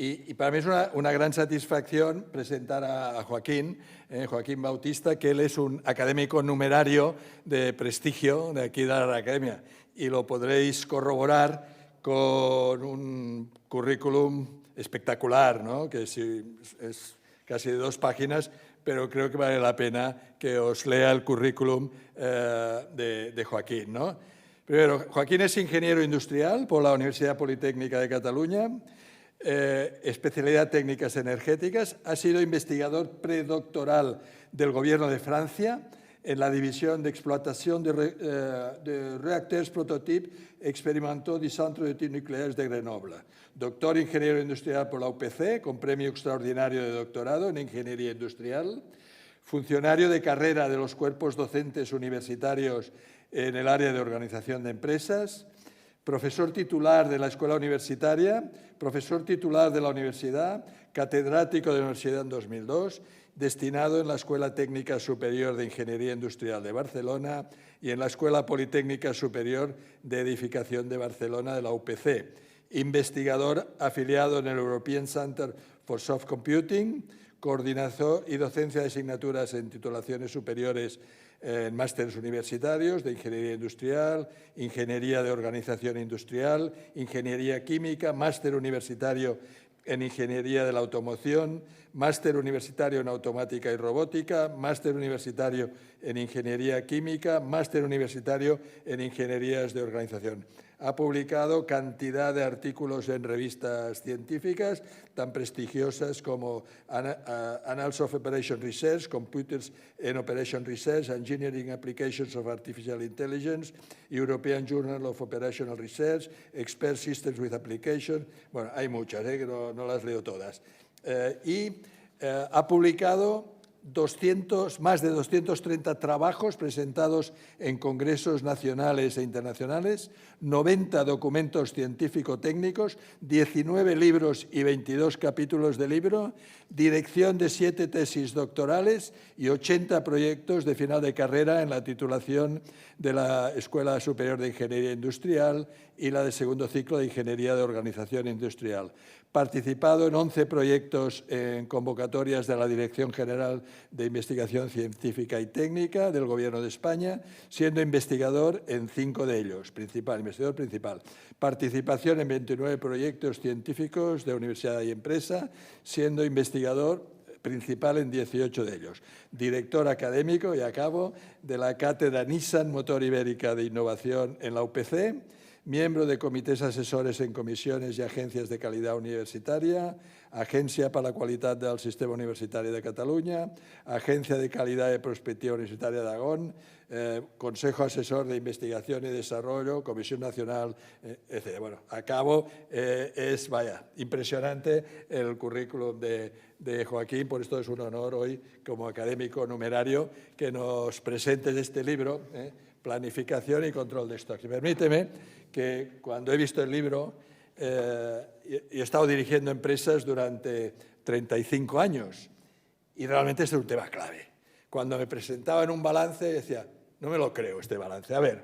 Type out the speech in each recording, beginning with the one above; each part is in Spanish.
Y para mí es una gran satisfacción presentar a Joaquín, Joaquín Bautista, que él es un académico numerario de prestigio de aquí de la Academia. Y lo podréis corroborar con un currículum espectacular, ¿no? Que es casi de 2 páginas, pero creo que vale la pena que os lea el currículum de Joaquín, ¿no? Primero, Joaquín es ingeniero industrial por la Universidad Politécnica de Cataluña, especialidad técnicas energéticas, ha sido investigador predoctoral del Gobierno de Francia en la división de explotación de reactores prototype experimentó du Centre d'études nucléaires de Grenoble. Doctor ingeniero industrial por la UPC, con premio extraordinario de doctorado en ingeniería industrial. Funcionario de carrera de los cuerpos docentes universitarios en el área de organización de empresas. Profesor titular de la escuela universitaria, profesor titular de la universidad, catedrático de la universidad en 2002, destinado en la Escuela Técnica Superior de Ingeniería Industrial de Barcelona y en la Escuela Politécnica Superior de Edificación de Barcelona de la UPC. Investigador afiliado en el European Center for Soft Computing, coordinador y docencia de asignaturas en titulaciones superiores en másteres universitarios de Ingeniería Industrial, Ingeniería de Organización Industrial, Ingeniería Química, máster universitario en Ingeniería de la Automoción, máster universitario en Automática y Robótica, máster universitario en Ingeniería Química, máster universitario en Ingenierías de Organización. Ha publicado cantidad de artículos en revistas científicas tan prestigiosas como Annals of Operation Research, Computers in Operation Research, Engineering Applications of Artificial Intelligence, European Journal of Operational Research, Expert Systems with Application. Bueno, hay muchas, que no las leo todas. Ha publicado más de 230 trabajos presentados en congresos nacionales e internacionales, 90 documentos científico-técnicos, 19 libros y 22 capítulos de libro, dirección de 7 tesis doctorales y 80 proyectos de final de carrera en la titulación de la Escuela Superior de Ingeniería Industrial y la de segundo ciclo de Ingeniería de Organización Industrial. Participado en 11 proyectos en convocatorias de la Dirección General de Investigación Científica y Técnica del Gobierno de España, siendo investigador en 5 de ellos, investigador principal. Participación en 29 proyectos científicos de universidad y empresa, siendo investigador principal en 18 de ellos. Director académico, y acabo, de la Cátedra Nissan Motor Ibérica de Innovación en la UPC, miembro de comités asesores en comisiones y agencias de calidad universitaria, Agencia para la Qualitat del Sistema Universitari de Catalunya, Agencia de Calidad de Prospectiva Universitaria de Aragón, Consejo Asesor de Investigación y Desarrollo, Comisión Nacional, etc. Bueno, acabo, es, impresionante el currículum de Joaquín, por esto es un honor hoy, como académico numerario, que nos presentes este libro, Planificación y Control de Stocks. Y permíteme que cuando he visto el libro, he estado dirigiendo empresas durante 35 años y realmente este es un tema clave. Cuando me presentaban un balance decía, no me lo creo este balance. A ver,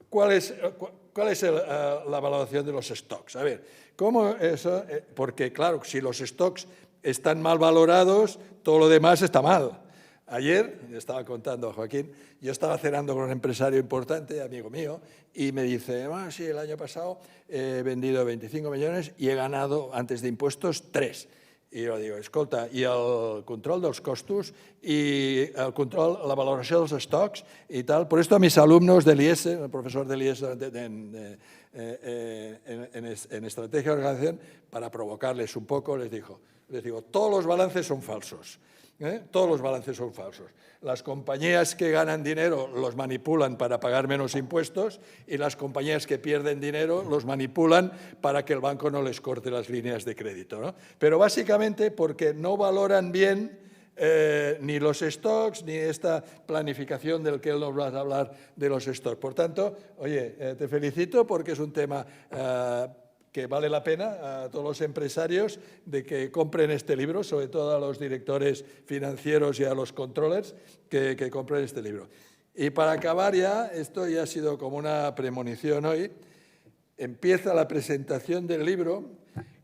¿cuál es la valoración de los stocks? A ver, ¿cómo eso? Porque claro, si los stocks están mal valorados, todo lo demás está mal. Ayer, le estaba contando a Joaquín, yo estaba cenando con un empresario importante, amigo mío, y me dice, sí, el año pasado he vendido 25 millones y he ganado, antes de impuestos, 3. I jo dic, escolta, i el control dels costos i el control, la valoració dels stocks y tal. Por esto a mis alumnos del IES, el profesor del IES en estrategia de organización, para provocarles un poco, les digo, todos los balances son falsos. Todos los balances son falsos. Las compañías que ganan dinero los manipulan para pagar menos impuestos y las compañías que pierden dinero los manipulan para que el banco no les corte las líneas de crédito, ¿no? Pero básicamente porque no valoran bien ni los stocks ni esta planificación del que él nos va a hablar de los stocks. Por tanto, oye, te felicito porque es un tema que vale la pena a todos los empresarios de que compren este libro, sobre todo a los directores financieros y a los controllers que compren este libro. Y para acabar ya, esto ya ha sido como una premonición hoy, empieza la presentación del libro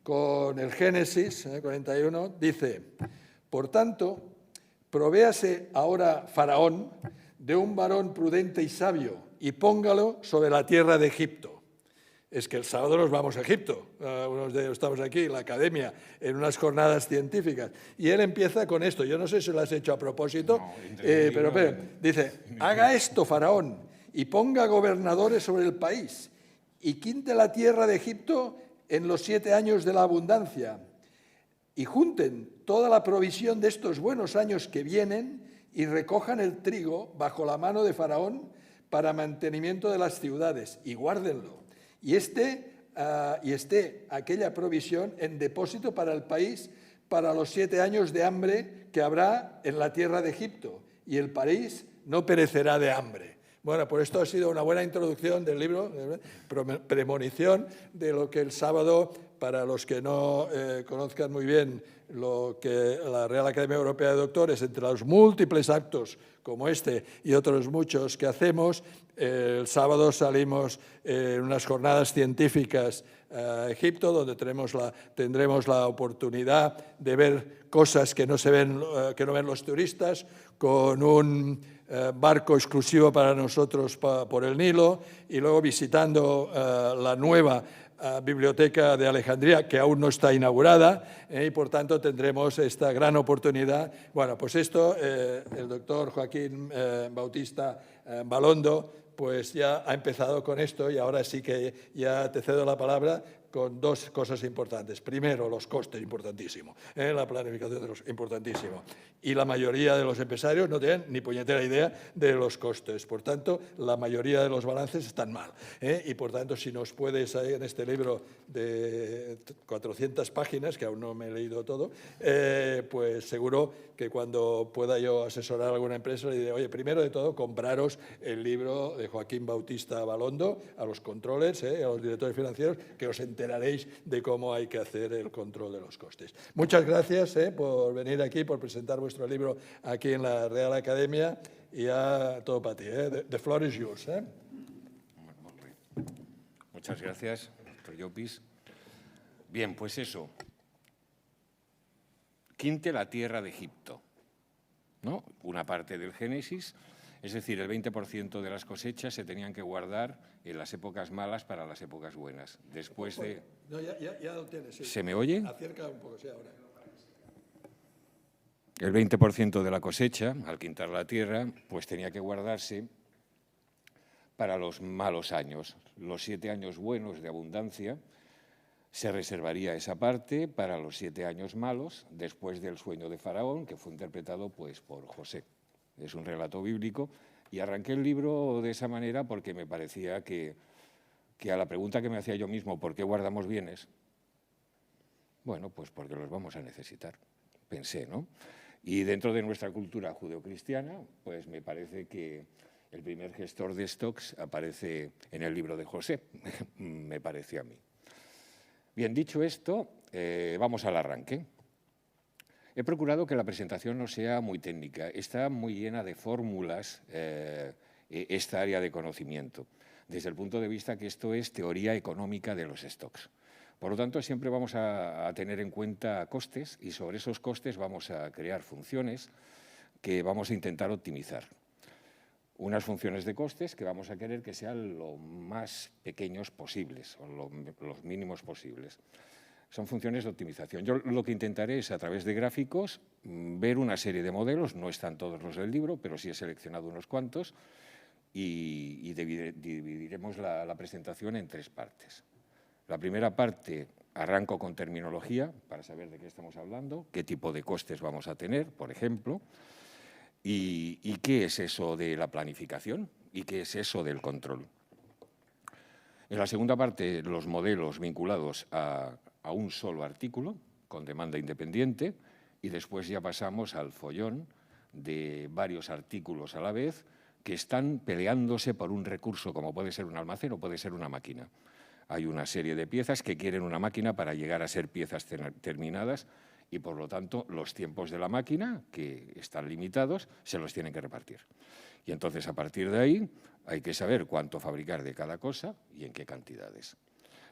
con el Génesis 41, dice: por tanto, provéase ahora Faraón de un varón prudente y sabio y póngalo sobre la tierra de Egipto. Es que el sábado nos vamos a Egipto, unos de ellos estamos aquí en la academia, en unas jornadas científicas, y él empieza con esto. Yo no sé si lo has hecho a propósito, pero dice: haga esto, Faraón, y ponga gobernadores sobre el país, y quinte la tierra de Egipto en los 7 años de la abundancia, y junten toda la provisión de estos buenos años que vienen, y recojan el trigo bajo la mano de Faraón para mantenimiento de las ciudades, y guárdenlo. Y esté aquella provisión en depósito para el país para los 7 años de hambre que habrá en la tierra de Egipto, y el país no perecerá de hambre. Bueno, pues esto ha sido una buena introducción del libro, premonición de lo que el sábado, para los que no conozcan muy bien lo que la Real Academia Europea de Doctores, entre los múltiples actos como este y otros muchos que hacemos, el sábado salimos en unas jornadas científicas a Egipto, donde tendremos la oportunidad de ver cosas que no ven los turistas, con un barco exclusivo para nosotros por el Nilo, y luego visitando la nueva Biblioteca de Alejandría, que aún no está inaugurada, y por tanto tendremos esta gran oportunidad. Bueno, pues esto, el doctor Joaquín Bautista Balondo, pues ya ha empezado con esto, y ahora sí que ya te cedo la palabra con 2 cosas importantes. Primero, los costes, importantísimo. La planificación de los, importantísimo. Y la mayoría de los empresarios no tienen ni puñetera idea de los costes. Por tanto, la mayoría de los balances están mal. Y por tanto, si nos puedes, en este libro de 400 páginas, que aún no me he leído todo, pues seguro que cuando pueda yo asesorar a alguna empresa, le diré: oye, primero de todo, compraros el libro de Joaquín Bautista Balondo, a los controllers, a los directores financieros, que os enteraréis de cómo hay que hacer el control de los costes. Muchas gracias por venir aquí, por presentar vuestro libro aquí en la Real Academia, y ya todo para ti. The floor is yours. Muchas gracias, doctor Llopis. Bien, pues eso. Quinte la tierra de Egipto, ¿no? Una parte del Génesis, es decir, el 20% de las cosechas se tenían que guardar en las épocas malas para las épocas buenas. Después de... No, ya lo tienes, sí. ¿Se me oye? Acerca un poco, sí, ahora. El 20% de la cosecha, al quintar la tierra, pues tenía que guardarse para los malos años. Los 7 años buenos de abundancia se reservaría esa parte para los 7 años malos, después del sueño de Faraón, que fue interpretado pues por José. Es un relato bíblico, y arranqué el libro de esa manera porque me parecía que a la pregunta que me hacía yo mismo, ¿por qué guardamos bienes? Bueno, pues porque los vamos a necesitar, pensé, ¿no? Y dentro de nuestra cultura judeocristiana, pues me parece que el primer gestor de stocks aparece en el libro de José, me pareció a mí. Bien, dicho esto, vamos al arranque. He procurado que la presentación no sea muy técnica, está muy llena de fórmulas esta área de conocimiento, desde el punto de vista que esto es teoría económica de los stocks. Por lo tanto, siempre vamos a tener en cuenta costes, y sobre esos costes vamos a crear funciones que vamos a intentar optimizar. Unas funciones de costes que vamos a querer que sean lo más pequeños posibles, o los mínimos posibles. Son funciones de optimización. Yo lo que intentaré es, a través de gráficos, ver una serie de modelos, no están todos los del libro, pero sí he seleccionado unos cuantos, y dividiremos la presentación en 3 partes. La primera parte, arranco con terminología, para saber de qué estamos hablando, qué tipo de costes vamos a tener, por ejemplo, y qué es eso de la planificación y qué es eso del control. En la segunda parte, los modelos vinculados a un solo artículo, con demanda independiente, y después ya pasamos al follón de varios artículos a la vez que están peleándose por un recurso, como puede ser un almacén o puede ser una máquina. Hay una serie de piezas que quieren una máquina para llegar a ser piezas terminadas, y por lo tanto los tiempos de la máquina, que están limitados, se los tienen que repartir. Y entonces, a partir de ahí, hay que saber cuánto fabricar de cada cosa y en qué cantidades.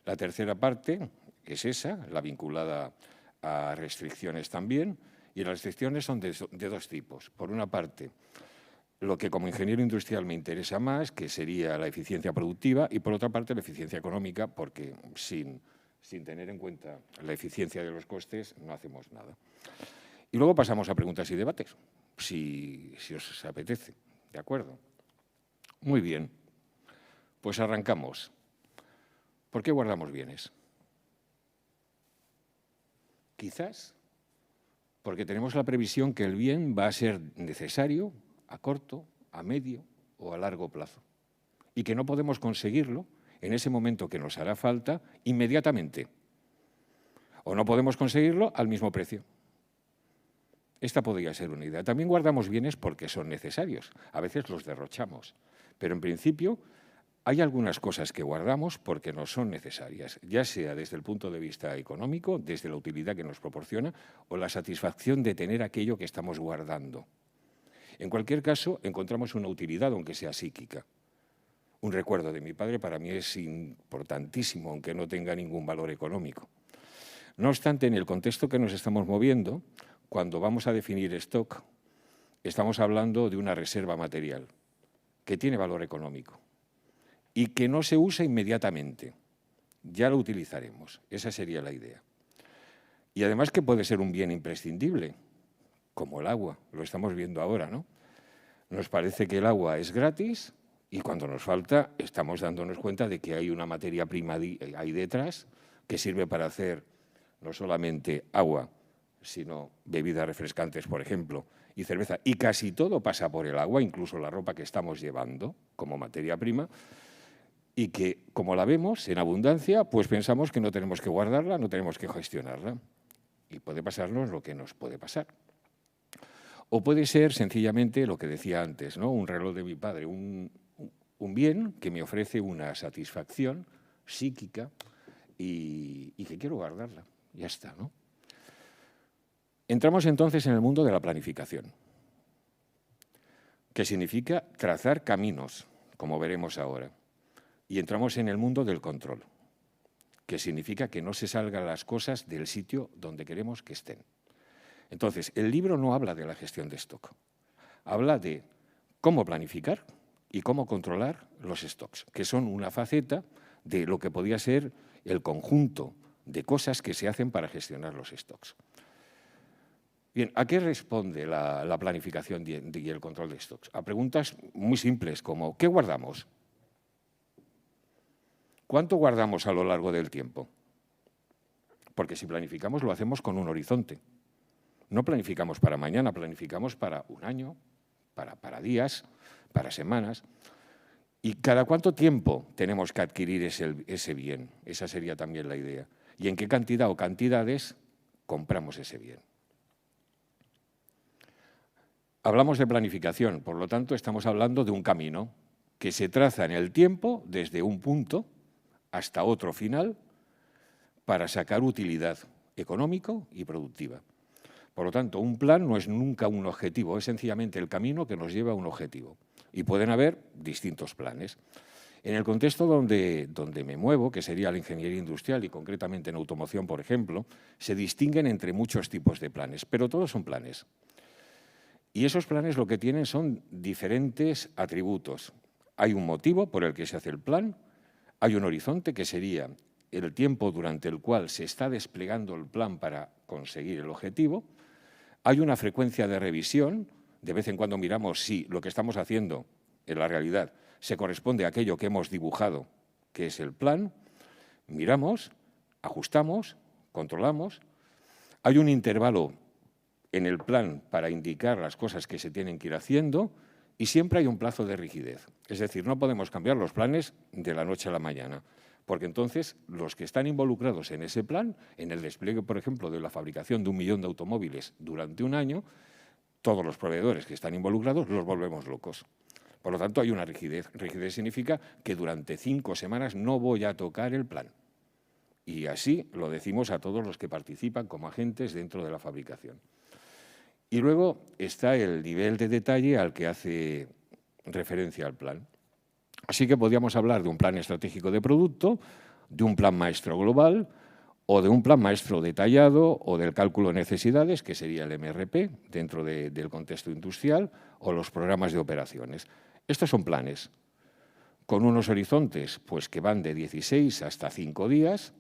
La tercera parte es esa, la vinculada a restricciones también, y las restricciones son de dos tipos. Por una parte, lo que como ingeniero industrial me interesa más, que sería la eficiencia productiva, y por otra parte la eficiencia económica, porque sin tener en cuenta la eficiencia de los costes no hacemos nada. Y luego pasamos a preguntas y debates, si os apetece. ¿De acuerdo? Muy bien. Pues arrancamos. ¿Por qué guardamos bienes? Quizás porque tenemos la previsión que el bien va a ser necesario a corto, a medio o a largo plazo, y que no podemos conseguirlo en ese momento que nos hará falta inmediatamente, o no podemos conseguirlo al mismo precio. Esta podría ser una idea. También guardamos bienes porque son necesarios, a veces los derrochamos, pero en principio hay algunas cosas que guardamos porque nos son necesarias, ya sea desde el punto de vista económico, desde la utilidad que nos proporciona, o la satisfacción de tener aquello que estamos guardando. En cualquier caso, encontramos una utilidad, aunque sea psíquica. Un recuerdo de mi padre para mí es importantísimo, aunque no tenga ningún valor económico. No obstante, en el contexto que nos estamos moviendo, cuando vamos a definir stock, estamos hablando de una reserva material que tiene valor económico y que no se usa inmediatamente. Ya lo utilizaremos. Esa sería la idea. Y además que puede ser un bien imprescindible, como el agua. Lo estamos viendo ahora, ¿no? Nos parece que el agua es gratis y cuando nos falta estamos dándonos cuenta de que hay una materia prima ahí detrás que sirve para hacer no solamente agua, sino bebidas refrescantes, por ejemplo, y cerveza. Y casi todo pasa por el agua, incluso la ropa que estamos llevando como materia prima, y que, como la vemos en abundancia, pues pensamos que no tenemos que guardarla, no tenemos que gestionarla. Y puede pasarnos lo que nos puede pasar. O puede ser sencillamente lo que decía antes, ¿no? Un reloj de mi padre, un bien que me ofrece una satisfacción psíquica y que quiero guardarla. Ya está, ¿no? Entramos entonces en el mundo de la planificación, que significa trazar caminos, como veremos ahora. Y entramos en el mundo del control, que significa que no se salgan las cosas del sitio donde queremos que estén. Entonces, el libro no habla de la gestión de stock, habla de cómo planificar y cómo controlar los stocks, que son una faceta de lo que podría ser el conjunto de cosas que se hacen para gestionar los stocks. Bien, ¿a qué responde la planificación y el control de stocks? A preguntas muy simples como ¿qué guardamos? ¿Cuánto guardamos a lo largo del tiempo? Porque si planificamos lo hacemos con un horizonte. No planificamos para mañana, planificamos para un año, para días, para semanas. ¿Y cada cuánto tiempo tenemos que adquirir ese bien? Esa sería también la idea. ¿Y en qué cantidad o cantidades compramos ese bien? Hablamos de planificación, por lo tanto estamos hablando de un camino que se traza en el tiempo desde un punto hasta otro final para sacar utilidad económico y productiva. Por lo tanto, un plan no es nunca un objetivo, es sencillamente el camino que nos lleva a un objetivo. Y pueden haber distintos planes. En el contexto donde me muevo, que sería la ingeniería industrial y concretamente en automoción, por ejemplo, se distinguen entre muchos tipos de planes, pero todos son planes. Y esos planes lo que tienen son diferentes atributos. Hay un motivo por el que se hace el plan, hay un horizonte que sería el tiempo durante el cual se está desplegando el plan para conseguir el objetivo, hay una frecuencia de revisión, de vez en cuando miramos si lo que estamos haciendo en la realidad se corresponde a aquello que hemos dibujado, que es el plan, miramos, ajustamos, controlamos, hay un intervalo en el plan para indicar las cosas que se tienen que ir haciendo y siempre hay un plazo de rigidez. Es decir, no podemos cambiar los planes de la noche a la mañana, porque entonces los que están involucrados en ese plan, en el despliegue, por ejemplo, de la fabricación de 1 millón de automóviles durante un año, todos los proveedores que están involucrados los volvemos locos. Por lo tanto, hay una rigidez. Rigidez significa que durante 5 semanas no voy a tocar el plan. Y así lo decimos a todos los que participan como agentes dentro de la fabricación. Y luego está el nivel de detalle al que hace referencia al plan. Así que podríamos hablar de un plan estratégico de producto de un plan maestro global o de un plan maestro detallado o del cálculo de necesidades, que sería el MRP dentro del contexto industrial, o los programas de operaciones. Estos son planes con unos horizontes pues, que van de 16 hasta 5 días,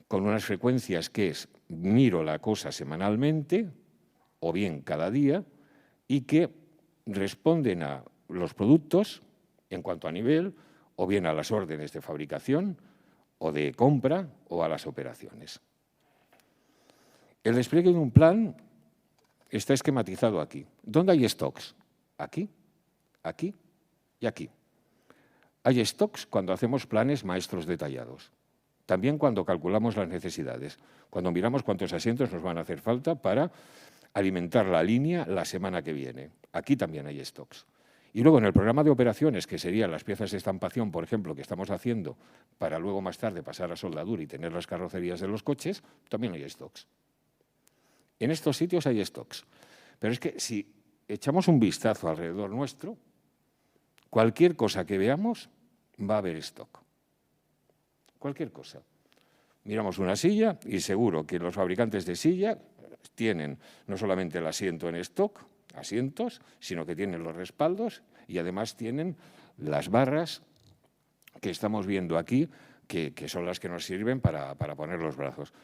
con unas frecuencias que es miro la cosa semanalmente o bien cada día y que responden a los productos en cuanto a nivel o bien a las órdenes de fabricación o de compra o a las operaciones. El despliegue de un plan está esquematizado aquí. ¿Dónde hay stocks? Aquí, aquí y aquí. Hay stocks cuando hacemos planes maestros detallados. También cuando calculamos las necesidades, cuando miramos cuántos asientos nos van a hacer falta para alimentar la línea la semana que viene. Aquí también hay stocks. Y luego en el programa de operaciones, que serían las piezas de estampación, por ejemplo, que estamos haciendo para luego más tarde pasar a soldadura y tener las carrocerías de los coches, también hay stocks. En estos sitios hay stocks. Pero es que si echamos un vistazo alrededor nuestro, cualquier cosa que veamos va a haber stock. Cualquier cosa. Miramos una silla y seguro que los fabricantes de silla tienen no solamente el asiento en stock, asientos, sino que tienen los respaldos y además tienen las barras que estamos viendo aquí, que son las que nos sirven para poner los brazos.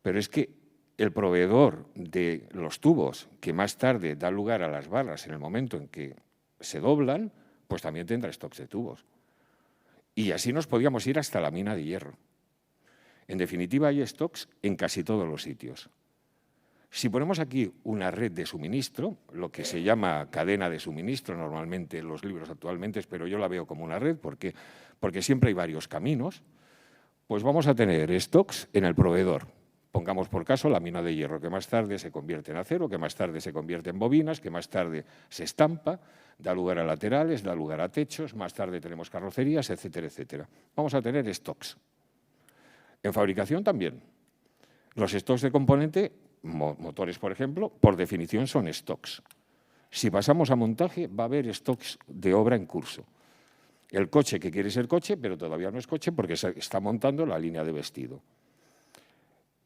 Pero es que el proveedor de los tubos, que más tarde da lugar a las barras en el momento en que se doblan, pues también tendrá stocks de tubos. Y así nos podíamos ir hasta la mina de hierro. En definitiva, hay stocks en casi todos los sitios. Si ponemos aquí una red de suministro, lo que se llama cadena de suministro normalmente en los libros actualmente, pero yo la veo como una red porque siempre hay varios caminos, pues vamos a tener stocks en el proveedor. Pongamos por caso la mina de hierro, que más tarde se convierte en acero, que más tarde se convierte en bobinas, que más tarde se estampa, da lugar a laterales, da lugar a techos, más tarde tenemos carrocerías, etcétera, etcétera. Vamos a tener stocks. En fabricación también. Los stocks de componente, motores por ejemplo, por definición son stocks. Si pasamos a montaje va a haber stocks de obra en curso. El coche que quiere ser coche, pero todavía no es coche porque se está montando la línea de vestido.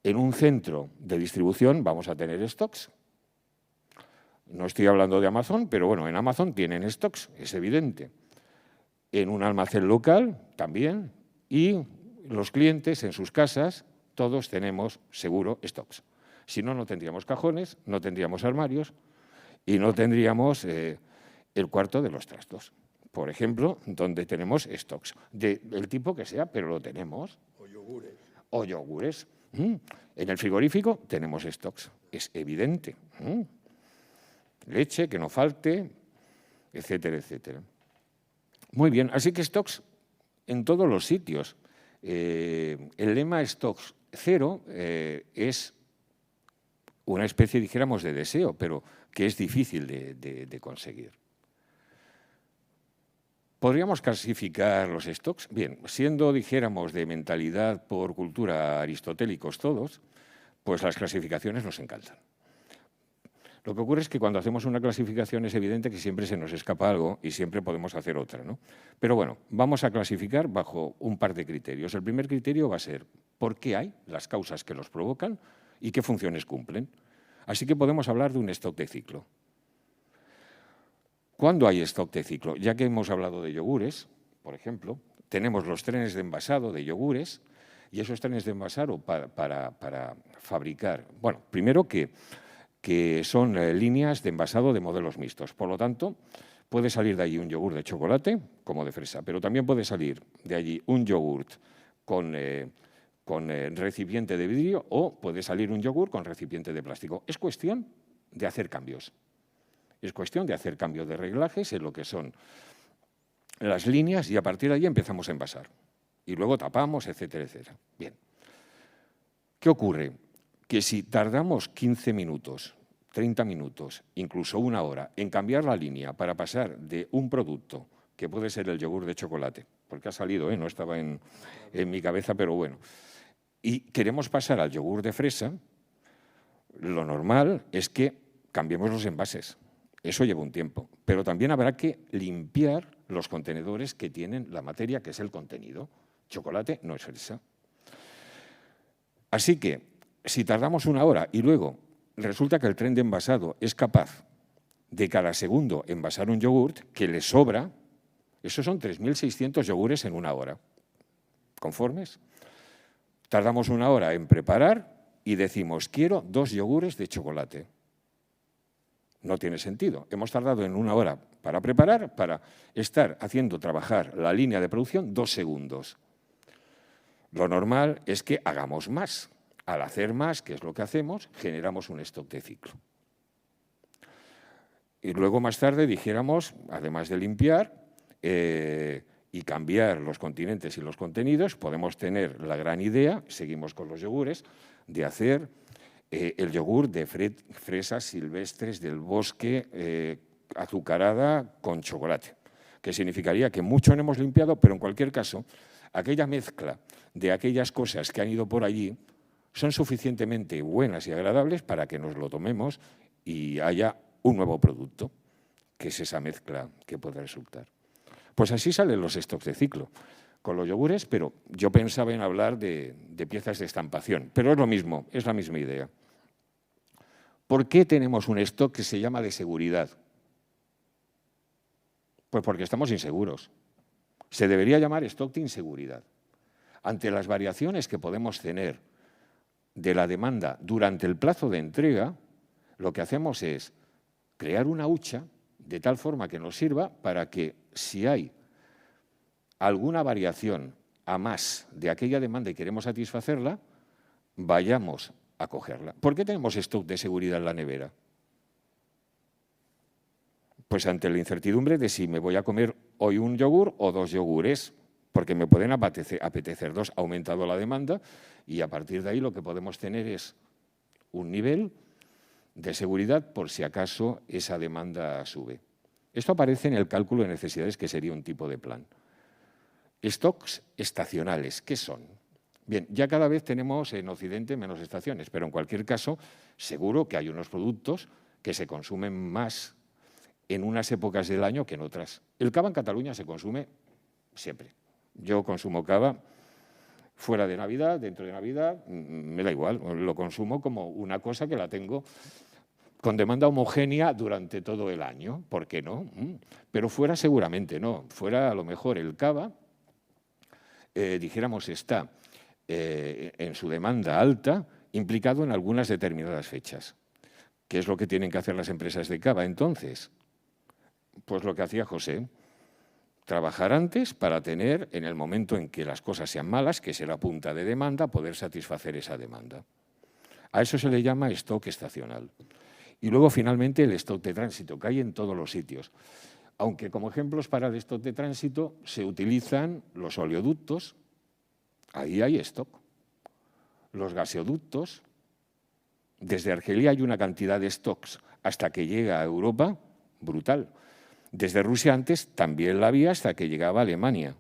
En un centro de distribución vamos a tener stocks. No estoy hablando de Amazon, pero bueno, en Amazon tienen stocks, es evidente. En un almacén local también. Y los clientes en sus casas, todos tenemos seguro stocks. Si no, no tendríamos cajones, no tendríamos armarios y no tendríamos el cuarto de los trastos. Por ejemplo, donde tenemos stocks, del tipo que sea, pero lo tenemos. O yogures. O yogures. En el frigorífico tenemos stocks, es evidente. Leche, que no falte, etcétera, etcétera. Muy bien, así que stocks en todos los sitios. El lema stocks cero es una especie, dijéramos, de deseo, pero que es difícil de conseguir. ¿Podríamos clasificar los stocks? Bien, siendo, dijéramos, de mentalidad por cultura aristotélicos todos, pues las clasificaciones nos encantan. Lo que ocurre es que cuando hacemos una clasificación es evidente que siempre se nos escapa algo y siempre podemos hacer otra, ¿no? Pero bueno, vamos a clasificar bajo un par de criterios. El primer criterio va a ser por qué hay, las causas que los provocan y qué funciones cumplen. Así que podemos hablar de un stock de ciclo. ¿Cuándo hay stock de ciclo? Ya que hemos hablado de yogures, por ejemplo, tenemos los trenes de envasado de yogures y esos trenes de envasado para fabricar, bueno, primero que son líneas de envasado de modelos mixtos. Por lo tanto, puede salir de allí un yogur de chocolate como de fresa, pero también puede salir de allí un yogurt con recipiente de vidrio o puede salir un yogur con recipiente de plástico. Es cuestión de hacer cambios. Es cuestión de hacer cambios de reglajes en lo que son las líneas y a partir de ahí empezamos a envasar. Y luego tapamos, etcétera, etcétera. Bien. ¿Qué ocurre? Que si tardamos 15 minutos, 30 minutos, incluso una hora en cambiar la línea para pasar de un producto, que puede ser el yogur de chocolate, porque ha salido, no estaba en mi cabeza, pero bueno, y queremos pasar al yogur de fresa, lo normal es que cambiemos los envases. Eso lleva un tiempo, pero también habrá que limpiar los contenedores que tienen la materia, que es el contenido. chocolate no es fresa. Así que, si tardamos 1 hora y luego resulta que el tren de envasado es capaz de cada segundo envasar un yogurt que le sobra, esos son 3.600 yogures en 1 hora. ¿Conformes? Tardamos 1 hora en preparar y decimos, quiero 2 yogures de chocolate. No tiene sentido. Hemos tardado en 1 hora para preparar, para estar haciendo trabajar la línea de producción 2 segundos. Lo normal es que hagamos más. Al hacer más, que es lo que hacemos, generamos un stock de ciclo. Y luego más tarde dijéramos, además de limpiar y cambiar los continentes y los contenidos, podemos tener la gran idea, seguimos con los yogures, de hacer el yogur de fresas silvestres del bosque azucarada con chocolate, que significaría que mucho no hemos limpiado, pero en cualquier caso, aquella mezcla de aquellas cosas que han ido por allí son suficientemente buenas y agradables para que nos lo tomemos y haya un nuevo producto, que es esa mezcla que puede resultar. Pues así salen los stocks de ciclo, con los yogures, pero yo pensaba en hablar de piezas de estampación, pero es lo mismo, es la misma idea. ¿Por qué tenemos un stock que se llama de seguridad? Pues porque estamos inseguros. Se debería llamar stock de inseguridad. Ante las variaciones que podemos tener de la demanda durante el plazo de entrega, lo que hacemos es crear una hucha de tal forma que nos sirva para que si hay alguna variación a más de aquella demanda y queremos satisfacerla, vayamos a cogerla. ¿Por qué tenemos stock de seguridad en la nevera? Pues ante la incertidumbre de si me voy a comer hoy un yogur o 2 yogures, porque me pueden apetecer 2, ha aumentado la demanda y a partir de ahí lo que podemos tener es un nivel de seguridad por si acaso esa demanda sube. Esto aparece en el cálculo de necesidades, que sería un tipo de plan. Stocks estacionales, ¿qué son? Bien, ya cada vez tenemos en Occidente menos estaciones, pero en cualquier caso seguro que hay unos productos que se consumen más en unas épocas del año que en otras. El cava en Cataluña se consume siempre. Yo consumo cava fuera de Navidad, dentro de Navidad, me da igual, lo consumo como una cosa que la tengo con demanda homogénea durante todo el año, ¿por qué no? Pero fuera seguramente no, fuera a lo mejor el cava, dijéramos, está en su demanda alta, implicado en algunas determinadas fechas. ¿Qué es lo que tienen que hacer las empresas de cava entonces? Pues lo que hacía José, trabajar antes para tener, en el momento en que las cosas sean malas, que será punta de demanda, poder satisfacer esa demanda. A eso se le llama stock estacional. Y luego, finalmente, el stock de tránsito, que hay en todos los sitios. Aunque como ejemplos para el stock de tránsito se utilizan los oleoductos, ahí hay stock. Los gaseoductos, desde Argelia hay una cantidad de stocks hasta que llega a Europa, brutal. Desde Rusia antes también la había hasta que llegaba a Alemania.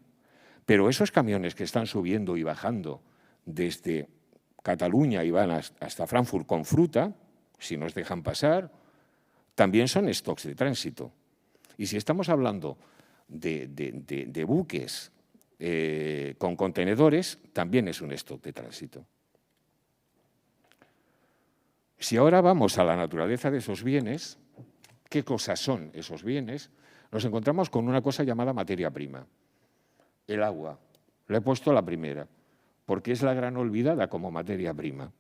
Pero esos camiones que están subiendo y bajando desde Cataluña y van hasta Frankfurt con fruta, si nos dejan pasar, también son stocks de tránsito. Y si estamos hablando de buques con contenedores, también es un stock de tránsito. Si ahora vamos a la naturaleza de esos bienes, ¿qué cosas son esos bienes? Nos encontramos con una cosa llamada materia prima. El agua. Le he puesto la primera, porque es la gran olvidada como materia prima.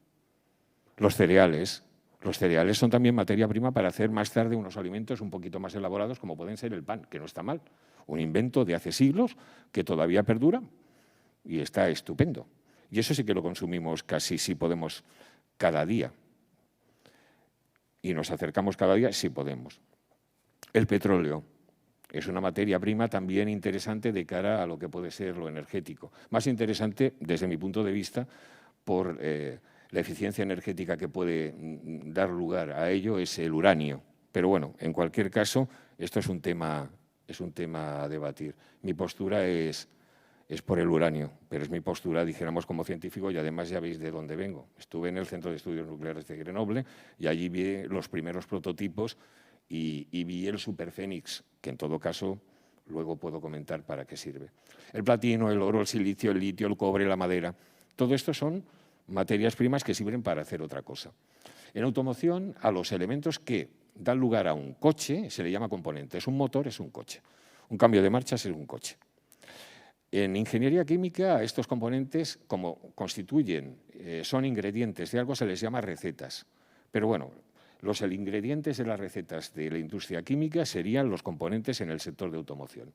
Los cereales. Los cereales son también materia prima para hacer más tarde unos alimentos un poquito más elaborados, como pueden ser el pan, que no está mal. Un invento de hace siglos que todavía perdura y está estupendo. Y eso sí que lo consumimos casi, si podemos, cada día. Y nos acercamos cada día, si podemos. El petróleo es una materia prima también interesante de cara a lo que puede ser lo energético. Más interesante, desde mi punto de vista, por la eficiencia energética que puede dar lugar a ello, es el uranio. Pero bueno, en cualquier caso, esto es un tema a debatir. Mi postura es por el uranio, pero es mi postura, dijéramos, como científico, y además ya veis de dónde vengo. Estuve en el Centro de Estudios Nucleares de Grenoble y allí vi los primeros prototipos y vi el Superfénix, que en todo caso luego puedo comentar para qué sirve. El platino, el oro, el silicio, el litio, el cobre, la madera, todo esto son materias primas que sirven para hacer otra cosa. En automoción, a los elementos que dan lugar a un coche se le llama componente. Es un motor, es un coche. Un cambio de marchas es un coche. En ingeniería química, a estos componentes, como constituyen, son ingredientes de algo, se les llama recetas. Pero bueno, los ingredientes de las recetas de la industria química serían los componentes en el sector de automoción.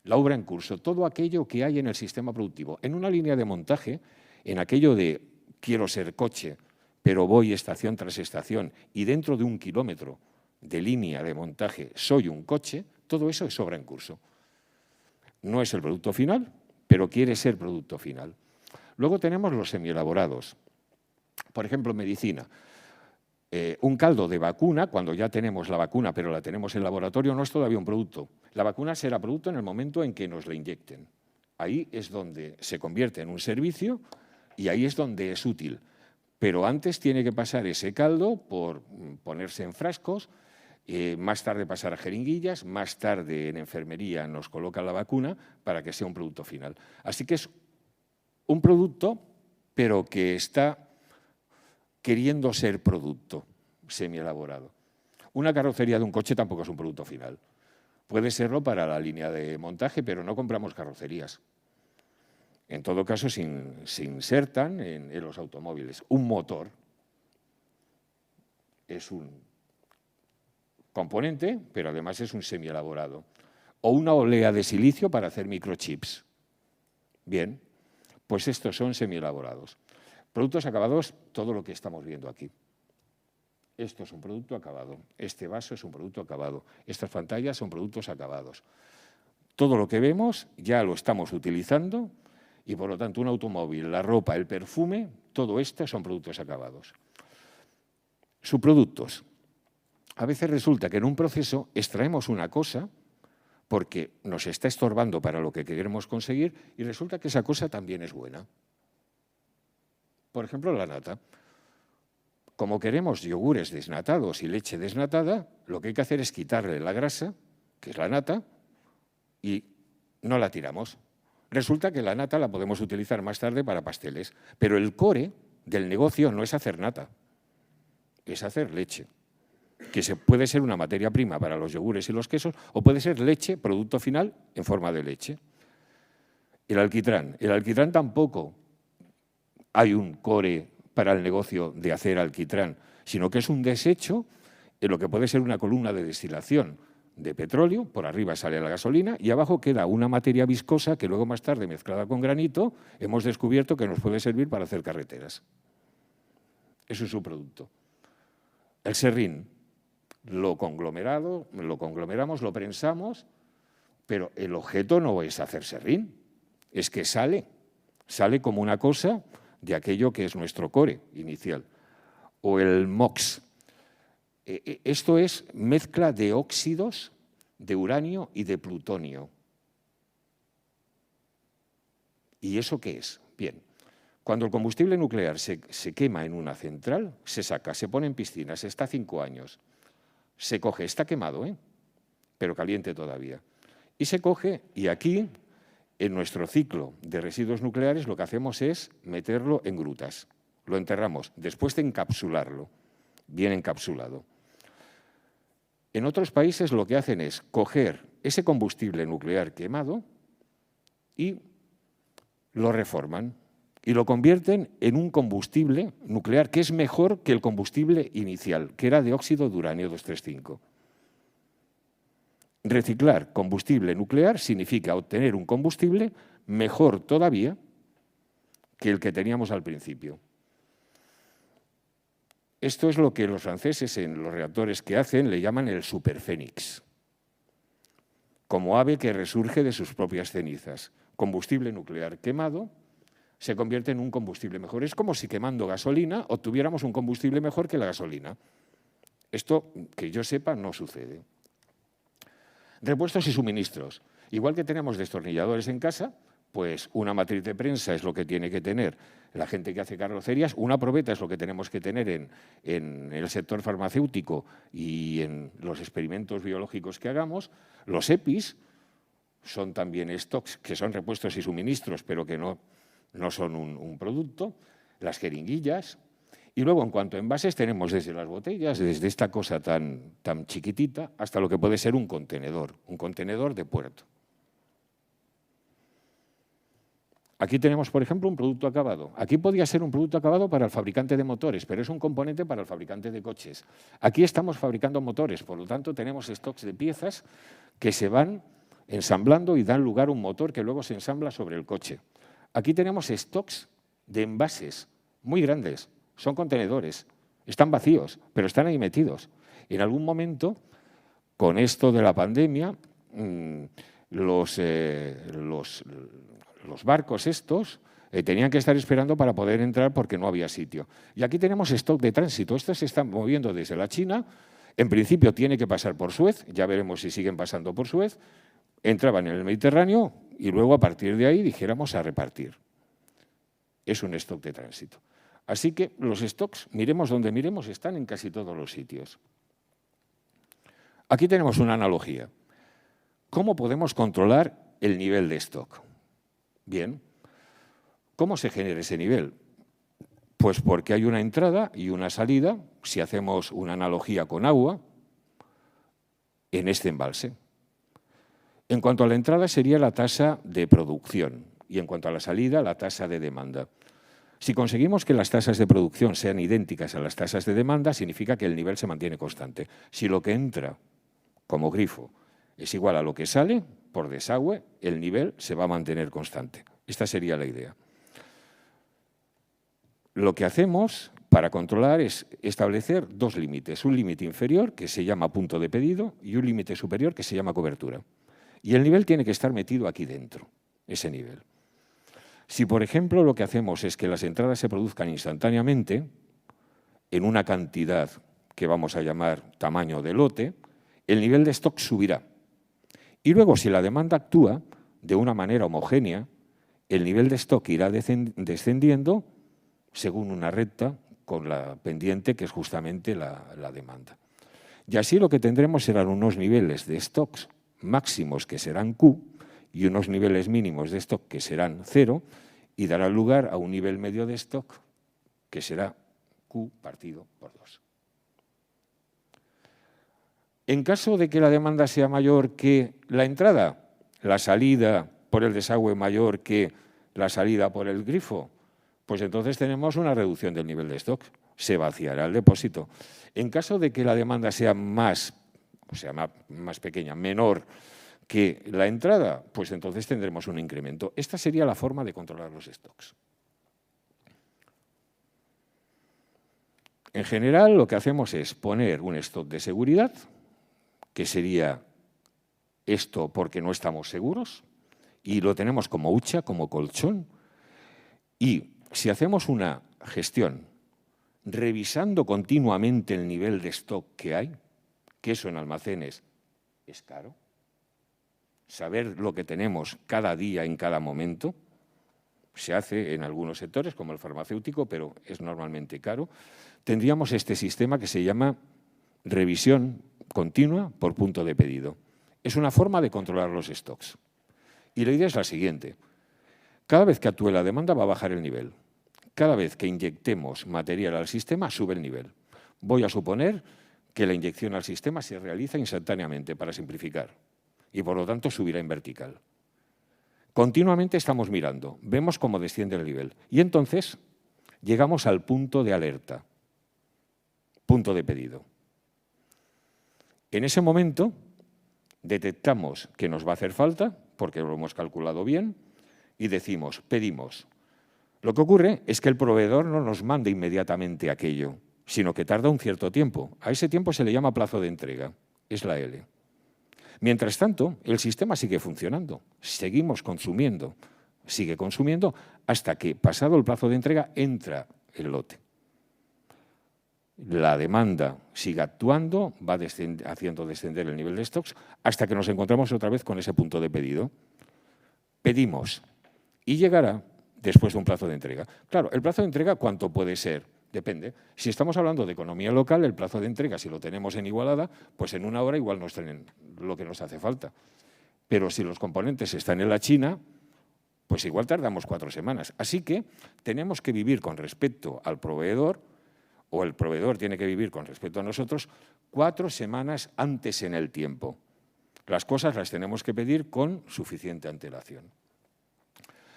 La obra en curso, todo aquello que hay en el sistema productivo. En una línea de montaje, en aquello de quiero ser coche, pero voy estación tras estación y dentro de 1 kilómetro de línea de montaje soy un coche, todo eso es obra en curso. No es el producto final, pero quiere ser producto final. Luego tenemos los semielaborados. Por ejemplo, medicina. Un caldo de vacuna, cuando ya tenemos la vacuna, pero la tenemos en laboratorio, no es todavía un producto. La vacuna será producto en el momento en que nos la inyecten. Ahí es donde se convierte en un servicio y ahí es donde es útil. Pero antes tiene que pasar ese caldo por ponerse en frascos, más tarde pasar a jeringuillas, más tarde en enfermería nos colocan la vacuna para que sea un producto final. Así que es un producto, pero que está queriendo ser producto semielaborado. Una carrocería de un coche tampoco es un producto final. Puede serlo para la línea de montaje, pero no compramos carrocerías. En todo caso, se insertan en los automóviles. Un motor es un componente, pero además es un semielaborado. O una olea de silicio para hacer microchips. Bien, pues estos son semielaborados. Productos acabados, todo lo que estamos viendo aquí. Esto es un producto acabado. Este vaso es un producto acabado. Estas pantallas son productos acabados. Todo lo que vemos ya lo estamos utilizando y, por lo tanto, un automóvil, la ropa, el perfume, todo esto son productos acabados. Subproductos. A veces resulta que en un proceso extraemos una cosa porque nos está estorbando para lo que queremos conseguir y resulta que esa cosa también es buena. Por ejemplo, la nata. Como queremos yogures desnatados y leche desnatada, lo que hay que hacer es quitarle la grasa, que es la nata, y no la tiramos. Resulta que la nata la podemos utilizar más tarde para pasteles, pero el core del negocio no es hacer nata, es hacer leche, que puede ser una materia prima para los yogures y los quesos, o puede ser leche, producto final, en forma de leche. El alquitrán tampoco hay un core para el negocio de hacer alquitrán, sino que es un desecho en lo que puede ser una columna de destilación de petróleo, por arriba sale la gasolina y abajo queda una materia viscosa que luego más tarde, mezclada con granito, hemos descubierto que nos puede servir para hacer carreteras. Eso es su producto. El serrín, lo conglomeramos, lo prensamos, pero el objeto no es hacer serrín, es que sale como una cosa de aquello que es nuestro core inicial. O el MOX. Esto es mezcla de óxidos de uranio y de plutonio. ¿Y eso qué es? Bien, cuando el combustible nuclear se quema en una central, se saca, se pone en piscinas, está 5 años. Se coge, está quemado, pero caliente todavía. Y se coge, y aquí, en nuestro ciclo de residuos nucleares, lo que hacemos es meterlo en grutas. Lo enterramos, después de encapsularlo, bien encapsulado. En otros países lo que hacen es coger ese combustible nuclear quemado y lo reforman y lo convierten en un combustible nuclear que es mejor que el combustible inicial, que era de óxido de uranio 235. Reciclar combustible nuclear significa obtener un combustible mejor todavía que el que teníamos al principio. Esto es lo que los franceses en los reactores que hacen le llaman el superfénix, como ave que resurge de sus propias cenizas. Combustible nuclear quemado se convierte en un combustible mejor. Es como si quemando gasolina obtuviéramos un combustible mejor que la gasolina. Esto, que yo sepa, no sucede. Repuestos y suministros. Igual que tenemos destornilladores en casa, pues una matriz de prensa es lo que tiene que tener la gente que hace carrocerías, una probeta es lo que tenemos que tener en el sector farmacéutico y en los experimentos biológicos que hagamos, los EPIs, son también stocks, que son repuestos y suministros, pero que no son un producto, las jeringuillas. Y luego, en cuanto a envases, tenemos desde las botellas, desde esta cosa tan chiquitita, hasta lo que puede ser un contenedor de puerto. Aquí tenemos, por ejemplo, un producto acabado. Aquí podría ser un producto acabado para el fabricante de motores, pero es un componente para el fabricante de coches. Aquí estamos fabricando motores, por lo tanto, tenemos stocks de piezas que se van ensamblando y dan lugar a un motor que luego se ensambla sobre el coche. Aquí tenemos stocks de envases muy grandes, son contenedores, están vacíos, pero están ahí metidos. En algún momento, con esto de la pandemia, los barcos estos tenían que estar esperando para poder entrar porque no había sitio. Y aquí tenemos stock de tránsito. Estos se están moviendo desde la China. En principio tiene que pasar por Suez. Ya veremos si siguen pasando por Suez. Entraban en el Mediterráneo y luego a partir de ahí dijéramos a repartir. Es un stock de tránsito. Así que los stocks, miremos donde miremos, están en casi todos los sitios. Aquí tenemos una analogía. ¿Cómo podemos controlar el nivel de stock? Bien, ¿cómo se genera ese nivel? Pues porque hay una entrada y una salida, si hacemos una analogía con agua, en este embalse. En cuanto a la entrada sería la tasa de producción y en cuanto a la salida la tasa de demanda. Si conseguimos que las tasas de producción sean idénticas a las tasas de demanda, significa que el nivel se mantiene constante. Si lo que entra como grifo es igual a lo que sale, por desagüe, el nivel se va a mantener constante. Esta sería la idea. Lo que hacemos para controlar es establecer dos límites. Un límite inferior, que se llama punto de pedido, y un límite superior, que se llama cobertura. Y el nivel tiene que estar metido aquí dentro, ese nivel. Si, por ejemplo, lo que hacemos es que las entradas se produzcan instantáneamente, en una cantidad que vamos a llamar tamaño de lote, el nivel de stock subirá. Y luego, si la demanda actúa de una manera homogénea, el nivel de stock irá descendiendo según una recta con la pendiente, que es justamente la demanda. Y así lo que tendremos serán unos niveles de stocks máximos que serán Q y unos niveles mínimos de stock que serán 0 y dará lugar a un nivel medio de stock que será Q partido por 2. En caso de que la demanda sea mayor que la entrada, la salida por el desagüe mayor que la salida por el grifo, pues entonces tenemos una reducción del nivel de stock. Se vaciará el depósito. En caso de que la demanda sea más pequeña, menor que la entrada, pues entonces tendremos un incremento. Esta sería la forma de controlar los stocks. En general, lo que hacemos es poner un stock de seguridad, que sería esto porque no estamos seguros, y lo tenemos como hucha, como colchón. Y si hacemos una gestión revisando continuamente el nivel de stock que hay, que eso en almacenes es caro, saber lo que tenemos cada día, en cada momento, se hace en algunos sectores, como el farmacéutico, pero es normalmente caro, tendríamos este sistema que se llama revisión continua por punto de pedido. Es una forma de controlar los stocks. Y la idea es la siguiente. Cada vez que actúe la demanda va a bajar el nivel. Cada vez que inyectemos material al sistema, sube el nivel. Voy a suponer que la inyección al sistema se realiza instantáneamente, para simplificar, y por lo tanto subirá en vertical. Continuamente estamos mirando, vemos cómo desciende el nivel, y entonces llegamos al punto de alerta, punto de pedido. En ese momento detectamos que nos va a hacer falta, porque lo hemos calculado bien, y decimos, pedimos. Lo que ocurre es que el proveedor no nos manda inmediatamente aquello, sino que tarda un cierto tiempo. A ese tiempo se le llama plazo de entrega, es la L. Mientras tanto, el sistema sigue funcionando, seguimos consumiendo, sigue consumiendo hasta que, pasado el plazo de entrega, entra el lote. La demanda sigue actuando, va haciendo descender el nivel de stocks hasta que nos encontramos otra vez con ese punto de pedido. Pedimos y llegará después de un plazo de entrega. Claro, el plazo de entrega, ¿cuánto puede ser? Depende. Si estamos hablando de economía local, el plazo de entrega, si lo tenemos en Igualada, pues en 1 hora igual nos traen lo que nos hace falta. Pero si los componentes están en la China, pues igual tardamos 4 semanas. Así que tenemos que vivir con respecto al proveedor, o el proveedor tiene que vivir con respecto a nosotros, 4 semanas antes en el tiempo. Las cosas las tenemos que pedir con suficiente antelación.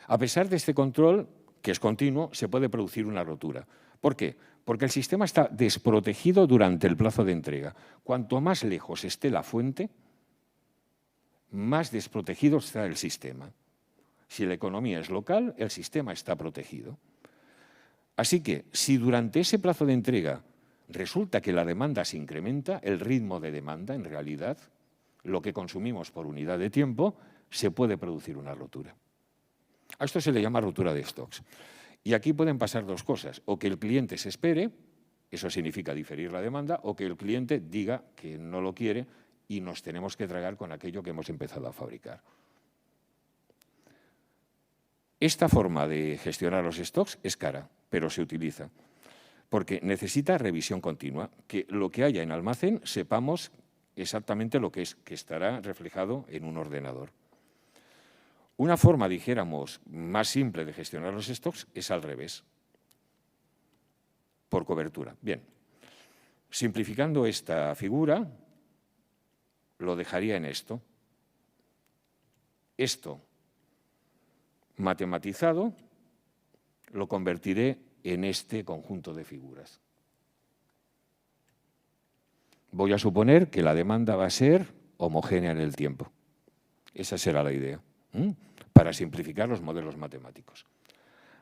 A pesar de este control, que es continuo, se puede producir una rotura. ¿Por qué? Porque el sistema está desprotegido durante el plazo de entrega. Cuanto más lejos esté la fuente, más desprotegido está el sistema. Si la economía es local, el sistema está protegido. Así que, si durante ese plazo de entrega resulta que la demanda se incrementa, el ritmo de demanda, en realidad, lo que consumimos por unidad de tiempo, se puede producir una rotura. A esto se le llama rotura de stocks. Y aquí pueden pasar 2 cosas. O que el cliente se espere, eso significa diferir la demanda, o que el cliente diga que no lo quiere y nos tenemos que tragar con aquello que hemos empezado a fabricar. Esta forma de gestionar los stocks es cara, pero se utiliza, porque necesita revisión continua, que lo que haya en almacén sepamos exactamente lo que es, que estará reflejado en un ordenador. Una forma, dijéramos, más simple de gestionar los stocks es al revés, por cobertura. Bien, simplificando esta figura, lo dejaría en esto. Esto, matematizado, lo convertiré en este conjunto de figuras. Voy a suponer que la demanda va a ser homogénea en el tiempo. Esa será la idea, para simplificar los modelos matemáticos.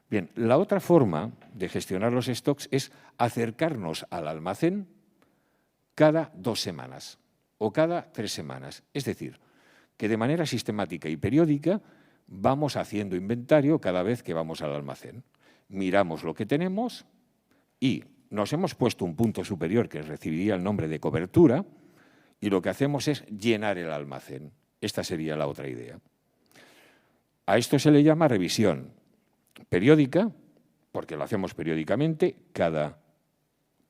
Bien, la otra forma de gestionar los stocks es acercarnos al almacén cada 2 semanas o cada 3 semanas. Es decir, que de manera sistemática y periódica vamos haciendo inventario cada vez que vamos al almacén. Miramos lo que tenemos y nos hemos puesto un punto superior que recibiría el nombre de cobertura y lo que hacemos es llenar el almacén. Esta sería la otra idea. A esto se le llama revisión periódica, porque lo hacemos periódicamente, cada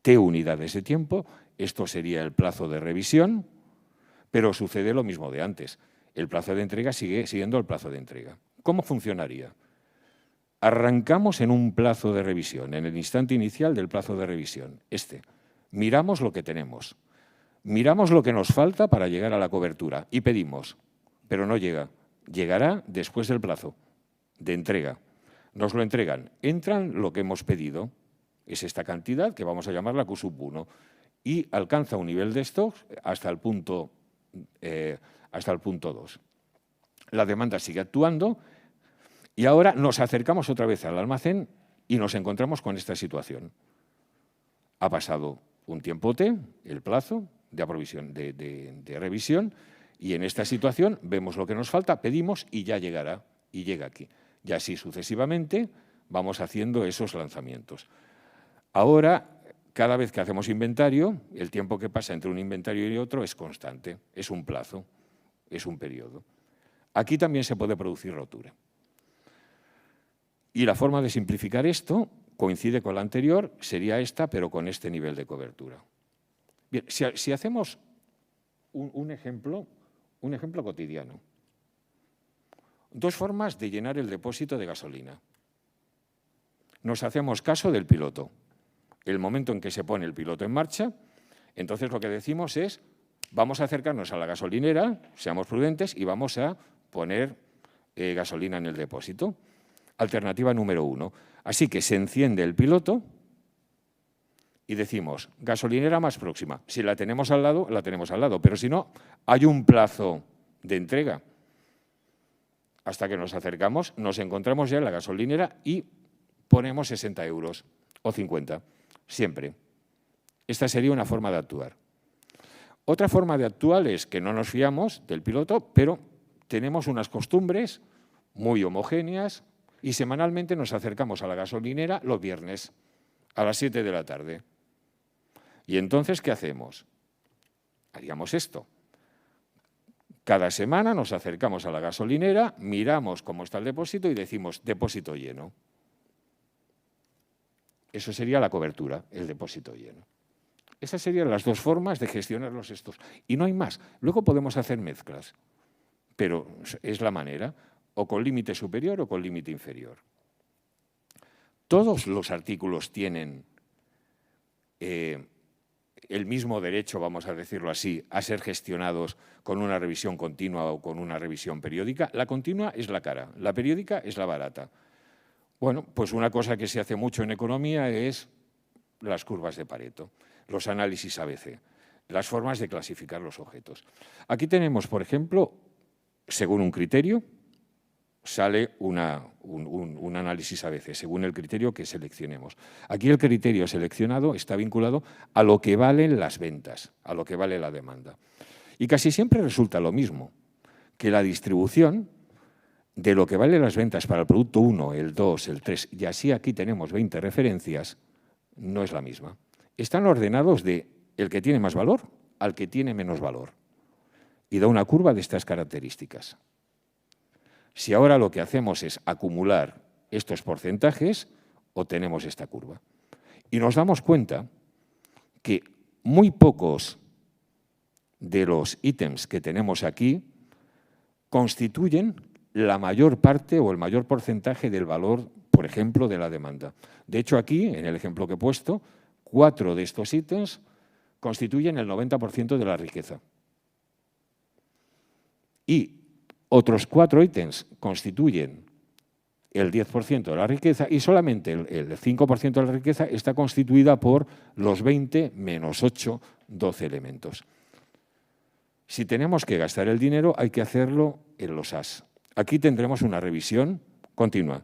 T unidades de tiempo. Esto sería el plazo de revisión, pero sucede lo mismo de antes. El plazo de entrega sigue siendo el plazo de entrega. ¿Cómo funcionaría? Arrancamos en un plazo de revisión, en el instante inicial del plazo de revisión. Miramos lo que tenemos, miramos lo que nos falta para llegar a la cobertura y pedimos, pero no llega. Llegará después del plazo de entrega. Nos lo entregan, entran lo que hemos pedido, es esta cantidad que vamos a llamar la Q sub 1 y alcanza un nivel de stocks hasta el punto 2. La demanda sigue actuando y ahora nos acercamos otra vez al almacén y nos encontramos con esta situación. Ha pasado un tiempo T, el plazo de revisión, y en esta situación vemos lo que nos falta, pedimos y ya llegará, y llega aquí. Y así sucesivamente vamos haciendo esos lanzamientos. Ahora, cada vez que hacemos inventario, el tiempo que pasa entre un inventario y otro es constante, es un plazo, es un periodo. Aquí también se puede producir rotura. Y la forma de simplificar esto coincide con la anterior, sería esta, pero con este nivel de cobertura. Bien, si hacemos un ejemplo cotidiano. 2 formas de llenar el depósito de gasolina. Nos hacemos caso del piloto. El momento en que se pone el piloto en marcha, entonces lo que decimos es, vamos a acercarnos a la gasolinera, seamos prudentes y vamos a poner gasolina en el depósito. Alternativa número 1. Así que se enciende el piloto y decimos, gasolinera más próxima. Si la tenemos al lado, la tenemos al lado, pero si no, hay un plazo de entrega. Hasta que nos acercamos, nos encontramos ya en la gasolinera y ponemos 60 euros o 50, siempre. Esta sería una forma de actuar. Otra forma de actuar es que no nos fiamos del piloto, pero tenemos unas costumbres muy homogéneas y semanalmente nos acercamos a la gasolinera los viernes a las 7 de la tarde. Y entonces, ¿qué hacemos? Haríamos esto. Cada semana nos acercamos a la gasolinera, miramos cómo está el depósito y decimos depósito lleno. Eso sería la cobertura, el depósito lleno. Esas serían las 2 formas de gestionar los stocks. Y no hay más. Luego podemos hacer mezclas. pero es la manera, o con límite superior o con límite inferior. Todos los artículos tienen el mismo derecho, vamos a decirlo así, a ser gestionados con una revisión continua o con una revisión periódica. La continua es la cara, la periódica es la barata. Bueno, pues una cosa que se hace mucho en economía es las curvas de Pareto, los análisis ABC, las formas de clasificar los objetos. Aquí tenemos, por ejemplo, según un criterio, sale un análisis ABC, según el criterio que seleccionemos. Aquí el criterio seleccionado está vinculado a lo que valen las ventas, a lo que vale la demanda. Y casi siempre resulta lo mismo, que la distribución de lo que vale las ventas para el producto 1, el 2, el 3, y así aquí tenemos 20 referencias, no es la misma. Están ordenados de el que tiene más valor al que tiene menos valor. Y da una curva de estas características. Si ahora lo que hacemos es acumular estos porcentajes, obtenemos esta curva. Y nos damos cuenta que muy pocos de los ítems que tenemos aquí constituyen la mayor parte o el mayor porcentaje del valor, por ejemplo, de la demanda. De hecho, aquí, en el ejemplo que he puesto, 4 de estos ítems constituyen el 90% de la riqueza. Y otros 4 ítems constituyen el 10% de la riqueza y solamente el 5% de la riqueza está constituida por los 20 menos 8, 12 elementos. Si tenemos que gastar el dinero, hay que hacerlo en los as. Aquí tendremos una revisión continua,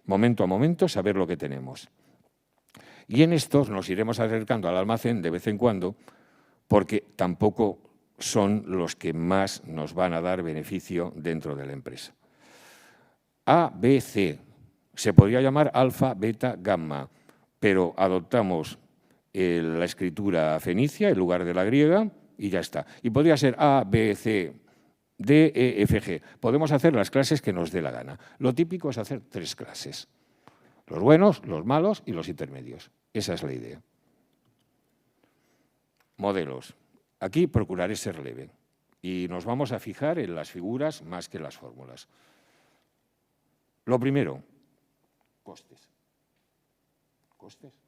momento a momento, saber lo que tenemos. Y en estos nos iremos acercando al almacén de vez en cuando, porque tampoco son los que más nos van a dar beneficio dentro de la empresa. A, B, C. Se podría llamar alfa, beta, gamma, pero adoptamos la escritura fenicia en lugar de la griega y ya está. Y podría ser A, B, C, D, E, F, G. Podemos hacer las clases que nos dé la gana. Lo típico es hacer 3 clases. Los buenos, los malos y los intermedios. Esa es la idea. Modelos. Aquí procuraré ser leve y nos vamos a fijar en las figuras más que en las fórmulas. Lo primero, costes. ¿Costes?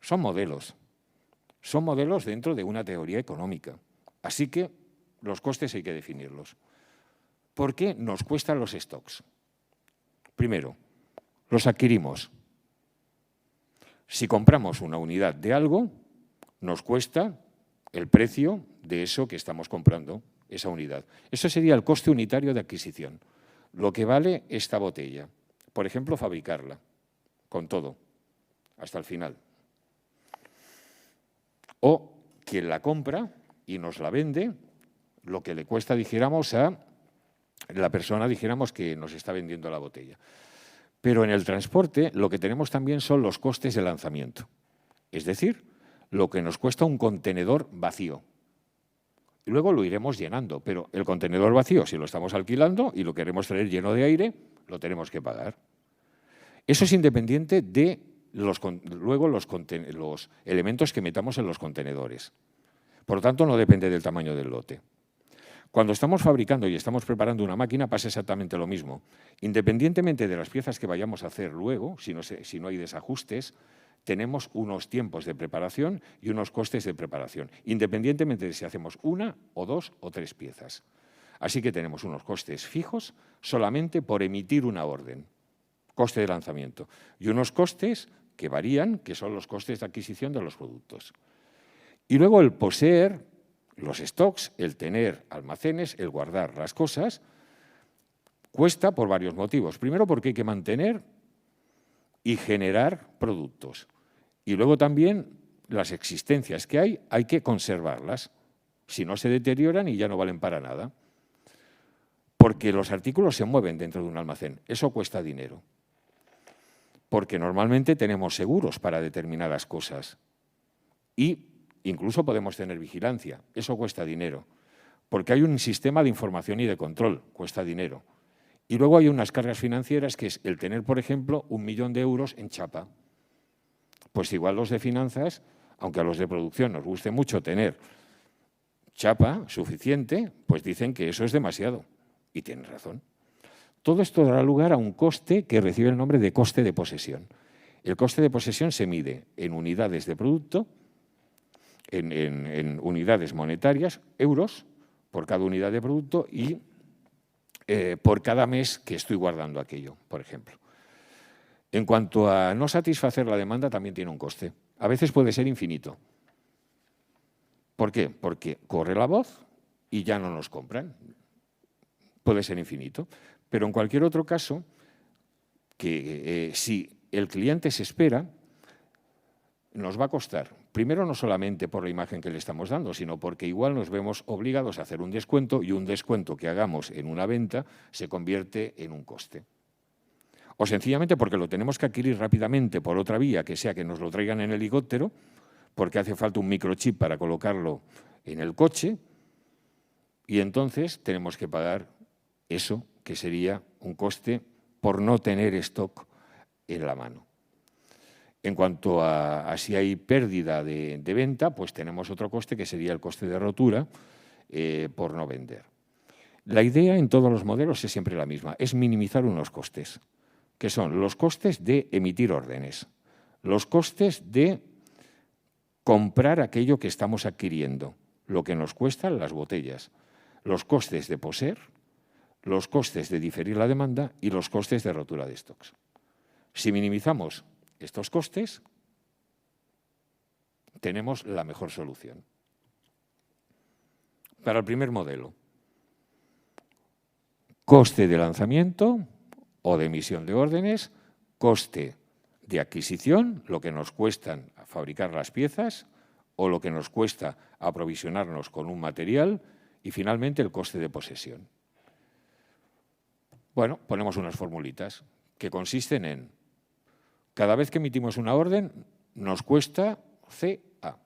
Son modelos. Son modelos dentro de una teoría económica. Así que los costes hay que definirlos. ¿Por qué nos cuestan los stocks? Primero, los adquirimos. Si compramos una unidad de algo, nos cuesta el precio de eso que estamos comprando, esa unidad. Eso sería el coste unitario de adquisición. Lo que vale esta botella. Por ejemplo, fabricarla, con todo, hasta el final. O quien la compra y nos la vende, lo que le cuesta, dijéramos, a la persona, dijéramos, que nos está vendiendo la botella. Pero en el transporte lo que tenemos también son los costes de lanzamiento. Es decir, lo que nos cuesta un contenedor vacío. Y luego lo iremos llenando, pero el contenedor vacío, si lo estamos alquilando y lo queremos traer lleno de aire, lo tenemos que pagar. Eso es independiente de luego los elementos que metamos en los contenedores. Por lo tanto, no depende del tamaño del lote. Cuando estamos fabricando y estamos preparando una máquina pasa exactamente lo mismo. Independientemente de las piezas que vayamos a hacer luego, si no hay desajustes, tenemos unos tiempos de preparación y unos costes de preparación, independientemente de si hacemos 1 o 2 o 3 piezas. Así que tenemos unos costes fijos solamente por emitir una orden, coste de lanzamiento, y unos costes que varían, que son los costes de adquisición de los productos. Y luego el poseer los stocks, el tener almacenes, el guardar las cosas, cuesta por varios motivos. Primero, porque hay que mantener y generar productos. Y luego también las existencias que hay que conservarlas. Si no, se deterioran y ya no valen para nada. Porque los artículos se mueven dentro de un almacén. Eso cuesta dinero. Porque normalmente tenemos seguros para determinadas cosas. Y incluso podemos tener vigilancia. Eso cuesta dinero. Porque hay un sistema de información y de control. Cuesta dinero. Y luego hay unas cargas financieras que es el tener, por ejemplo, 1 millón de euros en chapa. Pues igual los de finanzas, aunque a los de producción nos guste mucho tener chapa suficiente, pues dicen que eso es demasiado. Y tienen razón. Todo esto dará lugar a un coste que recibe el nombre de coste de posesión. El coste de posesión se mide en unidades de producto, en unidades monetarias, euros, por cada unidad de producto y por cada mes que estoy guardando aquello, por ejemplo. En cuanto a no satisfacer la demanda, también tiene un coste. A veces puede ser infinito. ¿Por qué? Porque corre la voz y ya no nos compran. Puede ser infinito. Pero en cualquier otro caso, que si el cliente se espera, nos va a costar. Primero, no solamente por la imagen que le estamos dando, sino porque igual nos vemos obligados a hacer un descuento y un descuento que hagamos en una venta se convierte en un coste. O sencillamente porque lo tenemos que adquirir rápidamente por otra vía, que sea que nos lo traigan en helicóptero, porque hace falta un microchip para colocarlo en el coche, y entonces tenemos que pagar eso, que sería un coste por no tener stock en la mano. En cuanto a si hay pérdida de venta, pues tenemos otro coste que sería el coste de rotura por no vender. La idea en todos los modelos es siempre la misma, es minimizar unos costes, que son los costes de emitir órdenes, los costes de comprar aquello que estamos adquiriendo, lo que nos cuestan las botellas, los costes de poseer, los costes de diferir la demanda y los costes de rotura de stocks. Si minimizamos estos costes, tenemos la mejor solución. Para el primer modelo, coste de lanzamiento o de emisión de órdenes, coste de adquisición, lo que nos cuestan fabricar las piezas o lo que nos cuesta aprovisionarnos con un material y finalmente el coste de posesión. Bueno, ponemos unas formulitas que consisten en cada vez que emitimos una orden nos cuesta CA.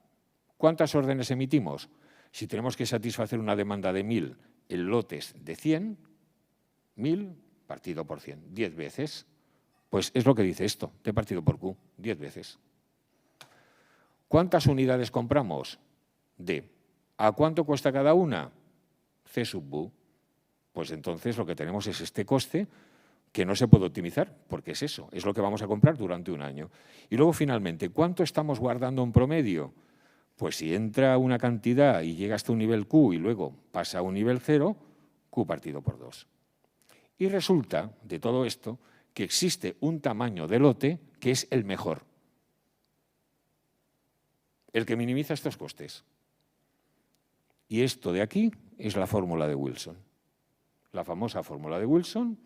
¿Cuántas órdenes emitimos? Si tenemos que satisfacer una demanda de 1000 en lotes de 100, 1000 partido por 100, 10 veces. Pues es lo que dice esto, T partido por Q, 10 veces. ¿Cuántas unidades compramos? D. ¿A cuánto cuesta cada una? C sub U. Pues entonces lo que tenemos es este coste que no se puede optimizar, porque es eso, es lo que vamos a comprar durante un año. Y luego, finalmente, ¿cuánto estamos guardando en promedio? Pues si entra una cantidad y llega hasta un nivel Q y luego pasa a un nivel 0, Q partido por 2. Y resulta, de todo esto, que existe un tamaño de lote que es el mejor, el que minimiza estos costes. Y esto de aquí es la fórmula de Wilson, la famosa fórmula de Wilson,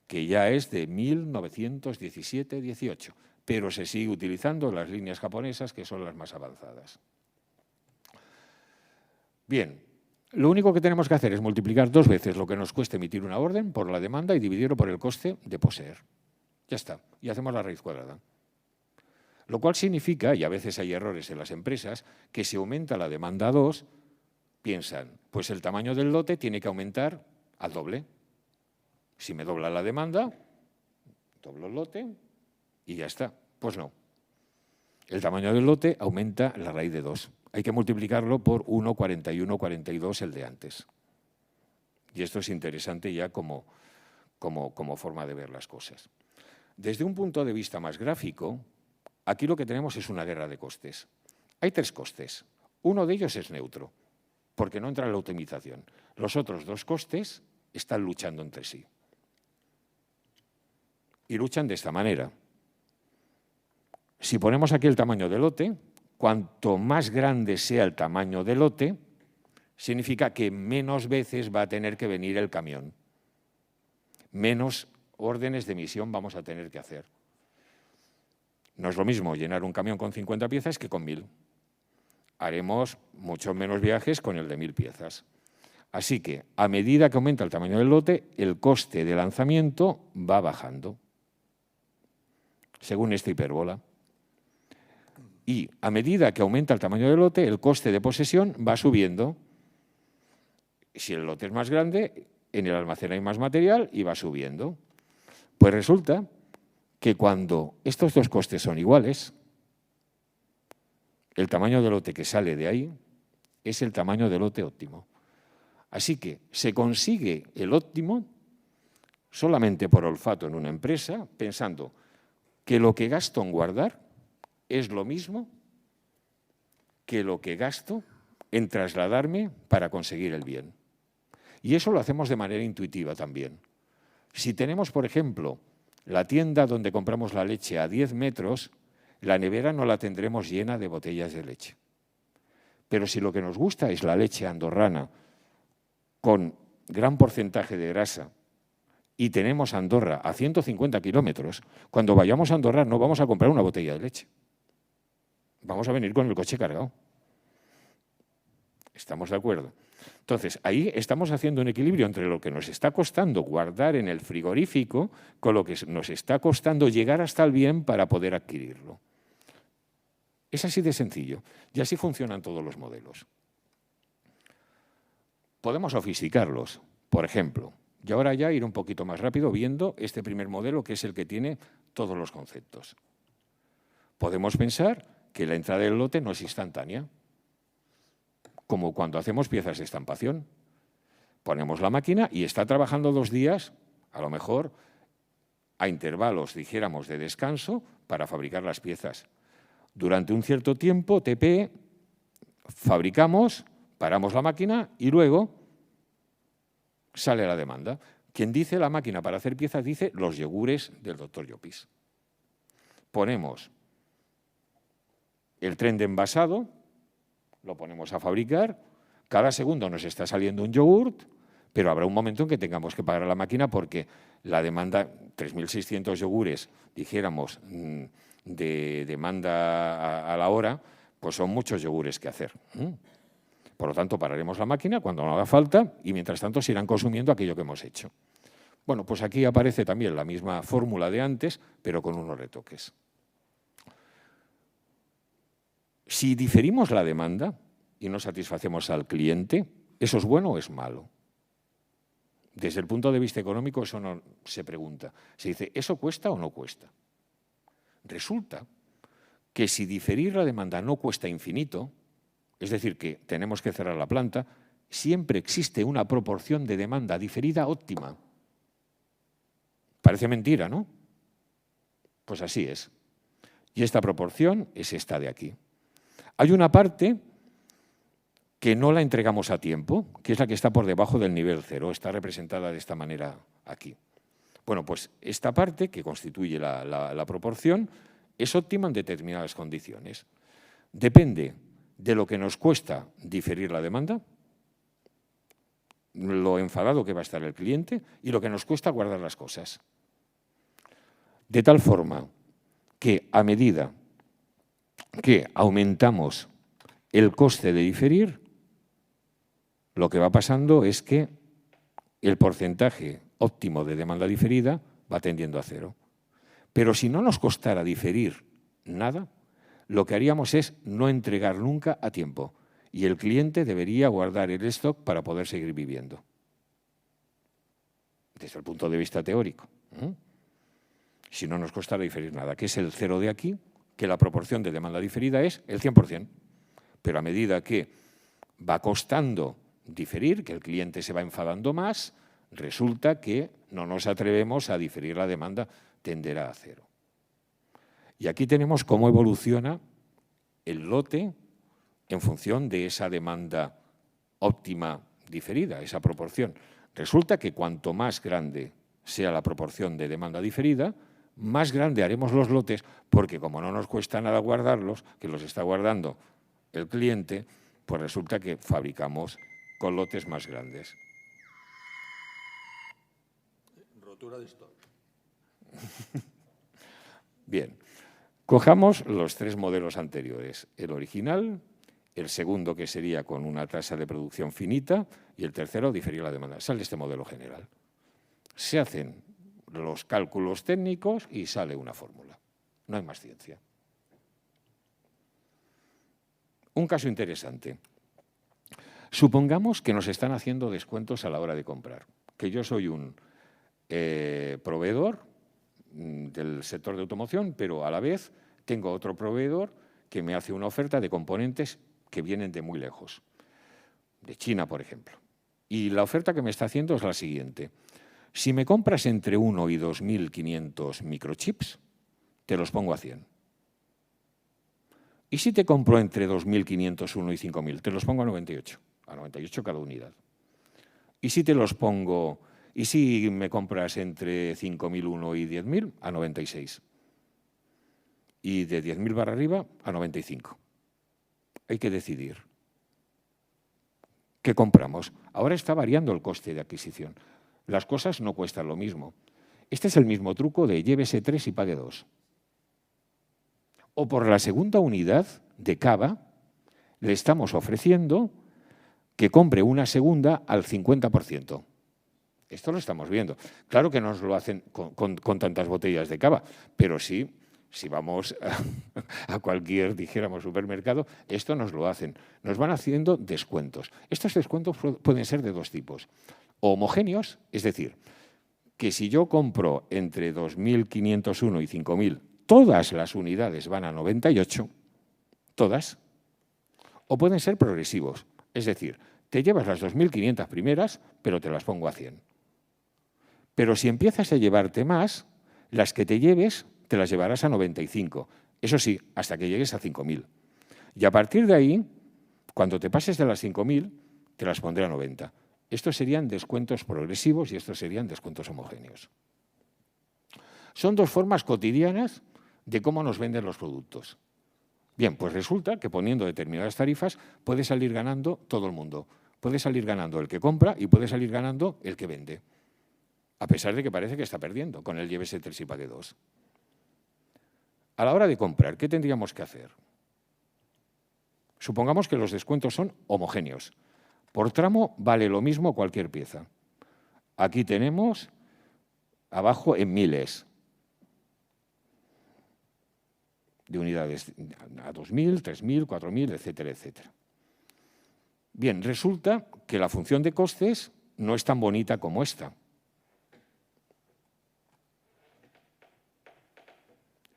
que ya es de 1917-18, pero se sigue utilizando en las líneas japonesas, que son las más avanzadas. Bien, lo único que tenemos que hacer es multiplicar 2 veces lo que nos cuesta emitir una orden por la demanda y dividirlo por el coste de poseer. Ya está, y hacemos la raíz cuadrada. Lo cual significa, y a veces hay errores en las empresas, que si aumenta la demanda a 2, piensan, pues el tamaño del lote tiene que aumentar al doble. Si me dobla la demanda, doblo el lote y ya está. Pues no. El tamaño del lote aumenta la raíz de 2. Hay que multiplicarlo por 1,41, 42 el de antes. Y esto es interesante ya como forma de ver las cosas. Desde un punto de vista más gráfico, aquí lo que tenemos es una guerra de costes. Hay 3 costes. Uno de ellos es neutro, porque no entra en la optimización. Los otros 2 costes están luchando entre sí. Y luchan de esta manera. Si ponemos aquí el tamaño del lote, cuanto más grande sea el tamaño del lote, significa que menos veces va a tener que venir el camión. Menos órdenes de emisión vamos a tener que hacer. No es lo mismo llenar un camión con 50 piezas que con 1000. Haremos muchos menos viajes con el de 1000 piezas. Así que, a medida que aumenta el tamaño del lote, el coste de lanzamiento va bajando, según esta hipérbola. Y a medida que aumenta el tamaño del lote, el coste de posesión va subiendo. Si el lote es más grande, en el almacén hay más material y va subiendo. Pues resulta que cuando estos 2 costes son iguales, el tamaño del lote que sale de ahí es el tamaño del lote óptimo. Así que se consigue el óptimo solamente por olfato en una empresa, pensando que lo que gasto en guardar es lo mismo que lo que gasto en trasladarme para conseguir el bien. Y eso lo hacemos de manera intuitiva también. Si tenemos, por ejemplo, la tienda donde compramos la leche a 10 metros, la nevera no la tendremos llena de botellas de leche. Pero si lo que nos gusta es la leche andorrana con gran porcentaje de grasa y tenemos Andorra a 150 kilómetros, cuando vayamos a Andorra no vamos a comprar una botella de leche. Vamos a venir con el coche cargado. ¿Estamos de acuerdo? Entonces, ahí estamos haciendo un equilibrio entre lo que nos está costando guardar en el frigorífico con lo que nos está costando llegar hasta el bien para poder adquirirlo. Es así de sencillo y así funcionan todos los modelos. Podemos sofisticarlos, por ejemplo, y ahora ya ir un poquito más rápido viendo este primer modelo que es el que tiene todos los conceptos. Podemos pensar que la entrada del lote no es instantánea, como cuando hacemos piezas de estampación. Ponemos la máquina y está trabajando 2 días, a lo mejor a intervalos, dijéramos, de descanso para fabricar las piezas. Durante un cierto tiempo, TP, fabricamos, paramos la máquina y luego sale la demanda. Quien dice la máquina para hacer piezas dice los yogures del Dr. Llopis. Ponemos el tren de envasado, lo ponemos a fabricar, cada segundo nos está saliendo un yogurt, pero habrá un momento en que tengamos que pagar a la máquina porque la demanda, 3.600 yogures, dijéramos, de demanda a la hora, pues son muchos yogures que hacer. Por lo tanto, pararemos la máquina cuando no haga falta y mientras tanto se irán consumiendo aquello que hemos hecho. Bueno, pues aquí aparece también la misma fórmula de antes, pero con unos retoques. Si diferimos la demanda y no satisfacemos al cliente, ¿eso es bueno o es malo? Desde el punto de vista económico eso no se pregunta. Se dice, ¿eso cuesta o no cuesta? Resulta que si diferir la demanda no cuesta infinito, es decir, que tenemos que cerrar la planta, siempre existe una proporción de demanda diferida óptima. Parece mentira, ¿no? Pues así es. Y esta proporción es esta de aquí. Hay una parte que no la entregamos a tiempo, que es la que está por debajo del nivel 0, está representada de esta manera aquí. Bueno, pues esta parte, que constituye la proporción, es óptima en determinadas condiciones. Depende de lo que nos cuesta diferir la demanda, lo enfadado que va a estar el cliente y lo que nos cuesta guardar las cosas. De tal forma que a medida que aumentamos el coste de diferir, lo que va pasando es que el porcentaje óptimo de demanda diferida va tendiendo a 0. Pero si no nos costara diferir nada, lo que haríamos es no entregar nunca a tiempo y el cliente debería guardar el stock para poder seguir viviendo. Desde el punto de vista teórico. Si no nos costara diferir nada, que es el 0 de aquí, que la proporción de demanda diferida es el 100%. Pero a medida que va costando diferir, que el cliente se va enfadando más, resulta que no nos atrevemos a diferir la demanda, tenderá a 0. Y aquí tenemos cómo evoluciona el lote en función de esa demanda óptima diferida, esa proporción. Resulta que cuanto más grande sea la proporción de demanda diferida, más grande haremos los lotes, porque como no nos cuesta nada guardarlos, que los está guardando el cliente, pues resulta que fabricamos con lotes más grandes. Rotura de stock. Bien, cojamos los 3 modelos anteriores, el original, el segundo que sería con una tasa de producción finita y el tercero diferir la demanda. Sale este modelo general. Se hacen los cálculos técnicos y sale una fórmula. No hay más ciencia. Un caso interesante. Supongamos que nos están haciendo descuentos a la hora de comprar, que yo soy un proveedor del sector de automoción, pero a la vez tengo otro proveedor que me hace una oferta de componentes que vienen de muy lejos. de China, por ejemplo. Y la oferta que me está haciendo es la siguiente. Si me compras entre 1 y 2.500 microchips, te los pongo a 100. ¿Y si te compro entre 2.501 y 5.000? Te los pongo a 98. A 98 cada unidad. ¿Y si te los pongo... ¿Y si me compras entre 5.001 y 10.000? A 96. Y de 10.000 para arriba, a 95. Hay que decidir. ¿Qué compramos? Ahora está variando el coste de adquisición. Las cosas no cuestan lo mismo. Este es el mismo truco de llévese 3 y pague 2. O por la segunda unidad de cava, le estamos ofreciendo que compre una segunda al 50%. Esto lo estamos viendo. Claro que no nos lo hacen con tantas botellas de cava, pero sí, si vamos a cualquier, dijéramos, supermercado, esto nos lo hacen. Nos van haciendo descuentos. Estos descuentos pueden ser de dos tipos. O homogéneos, es decir, que si yo compro entre 2.501 y 5.000, todas las unidades van a 98, todas, o pueden ser progresivos, es decir, te llevas las 2.500 primeras, pero te las pongo a 100. Pero si empiezas a llevarte más, las que te lleves te las llevarás a 95, eso sí, hasta que llegues a 5.000. Y a partir de ahí, cuando te pases de las 5.000, te las pondré a 90. Estos serían descuentos progresivos y estos serían descuentos homogéneos. Son dos formas cotidianas de cómo nos venden los productos. Bien, pues resulta que poniendo determinadas tarifas puede salir ganando todo el mundo. Puede salir ganando el que compra y puede salir ganando el que vende. A pesar de que parece que está perdiendo con el llévese 3 y pague 2. A la hora de comprar, ¿qué tendríamos que hacer? Supongamos que los descuentos son homogéneos. Por tramo vale lo mismo cualquier pieza. Aquí tenemos abajo en miles de unidades, a 2.000, 3.000, 4.000, etcétera, etcétera. Bien, resulta que la función de costes no es tan bonita como esta.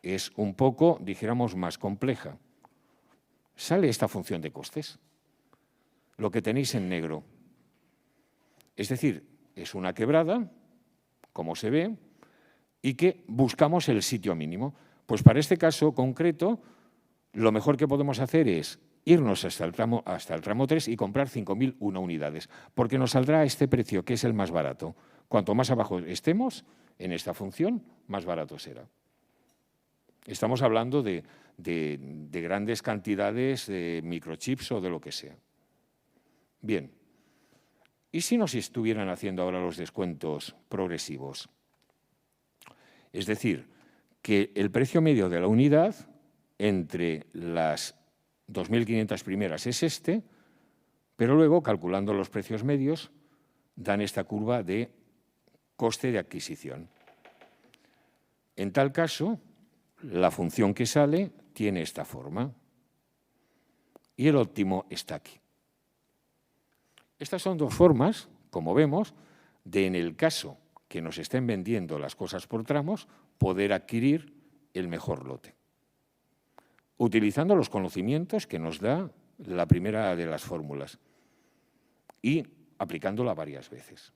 Es un poco, dijéramos, más compleja. Sale esta función de costes, lo que tenéis en negro. Es decir, es una quebrada, como se ve, y que buscamos el sitio mínimo. Pues para este caso concreto, lo mejor que podemos hacer es irnos hasta el tramo 3 y comprar 5.001 unidades, porque nos saldrá este precio, que es el más barato. Cuanto más abajo estemos en esta función, más barato será. Estamos hablando de grandes cantidades de microchips o de lo que sea. Bien, ¿y si nos estuvieran haciendo ahora los descuentos progresivos? Es decir, que el precio medio de la unidad entre las 2.500 primeras es este, pero luego, calculando los precios medios, dan esta curva de coste de adquisición. En tal caso, la función que sale tiene esta forma y el óptimo está aquí. Estas son dos formas, como vemos, de en el caso que nos estén vendiendo las cosas por tramos, poder adquirir el mejor lote, utilizando los conocimientos que nos da la primera de las fórmulas y aplicándola varias veces.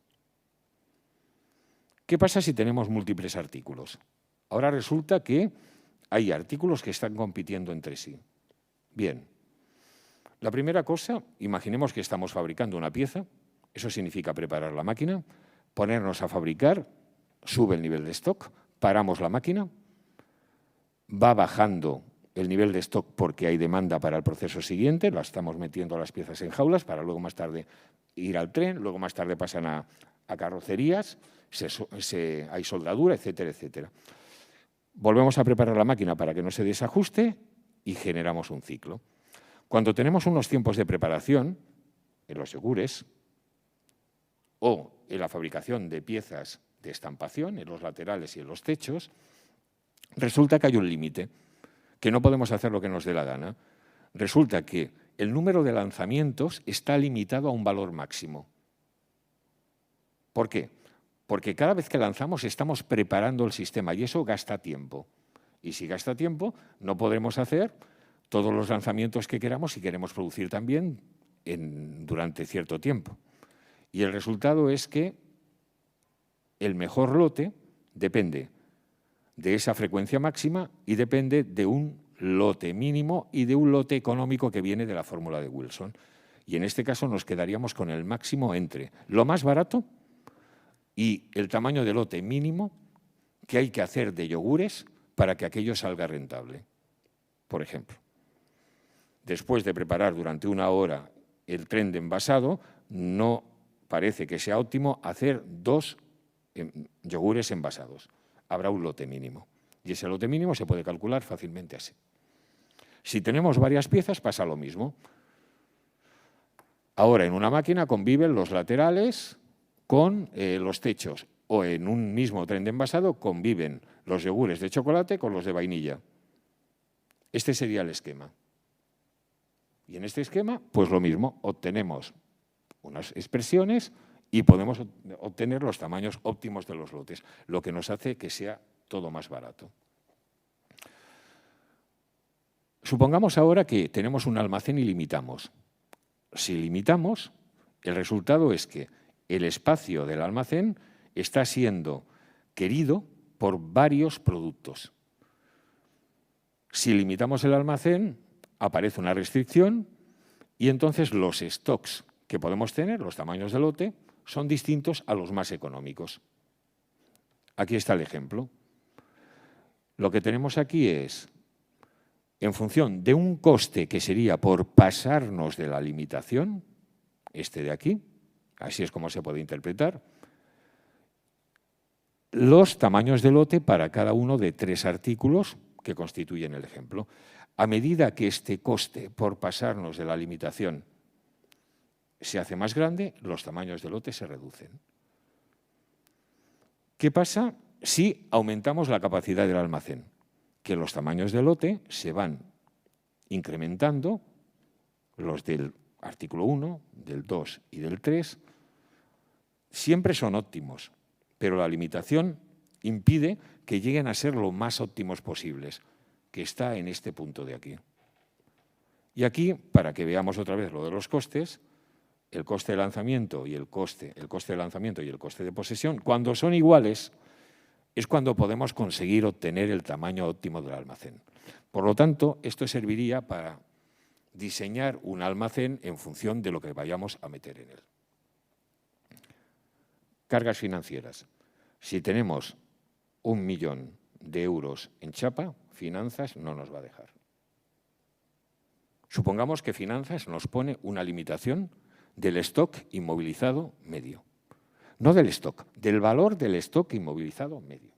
¿Qué pasa si tenemos múltiples artículos? Ahora resulta que hay artículos que están compitiendo entre sí. Bien, la primera cosa, imaginemos que estamos fabricando una pieza, eso significa preparar la máquina, ponernos a fabricar, sube el nivel de stock, paramos la máquina, va bajando el nivel de stock porque hay demanda para el proceso siguiente, la estamos metiendo las piezas en jaulas para luego más tarde ir al tren, luego más tarde pasan a carrocerías, hay soldadura, etcétera, etcétera. Volvemos a preparar la máquina para que no se desajuste y generamos un ciclo. Cuando tenemos unos tiempos de preparación, en los yogures o en la fabricación de piezas de estampación, en los laterales y en los techos, resulta que hay un límite, que no podemos hacer lo que nos dé la gana. Resulta que el número de lanzamientos está limitado a un valor máximo. ¿Por qué? Porque cada vez que lanzamos estamos preparando el sistema y eso gasta tiempo. Y si gasta tiempo, no podremos hacer todos los lanzamientos que queramos si queremos producir también durante cierto tiempo. Y el resultado es que el mejor lote depende de esa frecuencia máxima y depende de un lote mínimo y de un lote económico que viene de la fórmula de Wilson. Y en este caso nos quedaríamos con el máximo entre lo más barato y el tamaño de lote mínimo que hay que hacer de yogures para que aquello salga rentable. Por ejemplo, después de preparar durante 1 hora el tren de envasado, no parece que sea óptimo hacer 2 yogures envasados. Habrá un lote mínimo. Y ese lote mínimo se puede calcular fácilmente así. Si tenemos varias piezas, pasa lo mismo. Ahora, en una máquina conviven los laterales con los techos, o en un mismo tren de envasado conviven los yogures de chocolate con los de vainilla. Este sería el esquema. Y en este esquema, pues lo mismo, obtenemos unas expresiones y podemos obtener los tamaños óptimos de los lotes, lo que nos hace que sea todo más barato. Supongamos ahora que tenemos un almacén y limitamos. Si limitamos, el resultado es que el espacio del almacén está siendo querido por varios productos. Si limitamos el almacén, aparece una restricción y entonces los stocks que podemos tener, los tamaños de lote, son distintos a los más económicos. Aquí está el ejemplo. Lo que tenemos aquí es, en función de un coste que sería por pasarnos de la limitación, este de aquí, así es como se puede interpretar, los tamaños de lote para cada uno de 3 artículos que constituyen el ejemplo. A medida que este coste por pasarnos de la limitación se hace más grande, los tamaños de lote se reducen. ¿Qué pasa si aumentamos la capacidad del almacén? Que los tamaños de lote se van incrementando, los del artículo 1, del 2 y del 3, siempre son óptimos, pero la limitación impide que lleguen a ser lo más óptimos posibles, que está en este punto de aquí. Y aquí, para que veamos otra vez lo de los costes, el coste de lanzamiento y el coste de lanzamiento y el coste de posesión, cuando son iguales, es cuando podemos conseguir obtener el tamaño óptimo del almacén. Por lo tanto, esto serviría para diseñar un almacén en función de lo que vayamos a meter en él. Cargas financieras. Si tenemos 1 millón de euros en chapa, finanzas no nos va a dejar. Supongamos que finanzas nos pone una limitación del stock inmovilizado medio. No del stock, del valor del stock inmovilizado medio.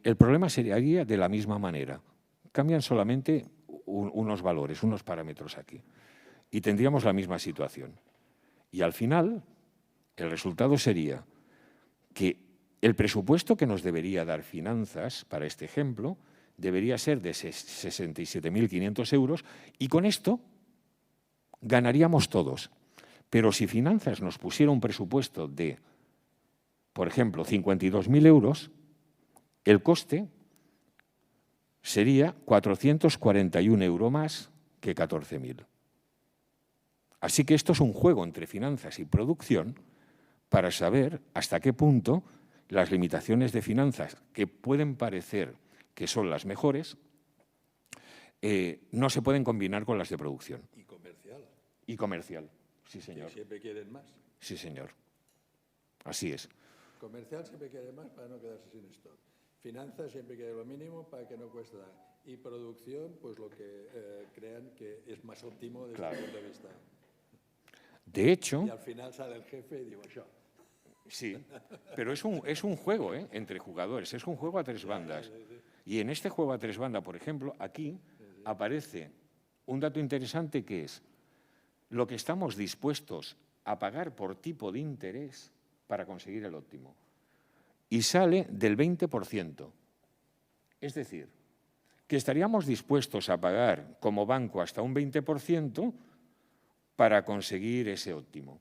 El problema sería de la misma manera. Cambian solamente unos valores, unos parámetros aquí. Y tendríamos la misma situación. Y al final, el resultado sería que el presupuesto que nos debería dar finanzas para este ejemplo debería ser de 67.500 euros y con esto ganaríamos todos. Pero si finanzas nos pusiera un presupuesto de, por ejemplo, 52.000 euros, el coste sería 441 euros más que 14.000. Así que esto es un juego entre finanzas y producción para saber hasta qué punto las limitaciones de finanzas, que pueden parecer que son las mejores, no se pueden combinar con las de producción. Y comercial. Y comercial, sí señor. Que siempre quieren más. Sí señor. Así es. Comercial siempre quiere más para no quedarse sin stock. Finanzas siempre quiere lo mínimo para que no cueste nada. Y producción, pues lo que crean que es más óptimo desde el punto de vista. De hecho... Y al final sale el jefe y digo yo. Sí, pero es un juego entre jugadores, es un juego a 3 bandas. Y en este juego a 3 bandas, por ejemplo, aquí aparece un dato interesante que es lo que estamos dispuestos a pagar por tipo de interés para conseguir el óptimo. Y sale del 20%. Es decir, que estaríamos dispuestos a pagar como banco hasta un 20% para conseguir ese óptimo.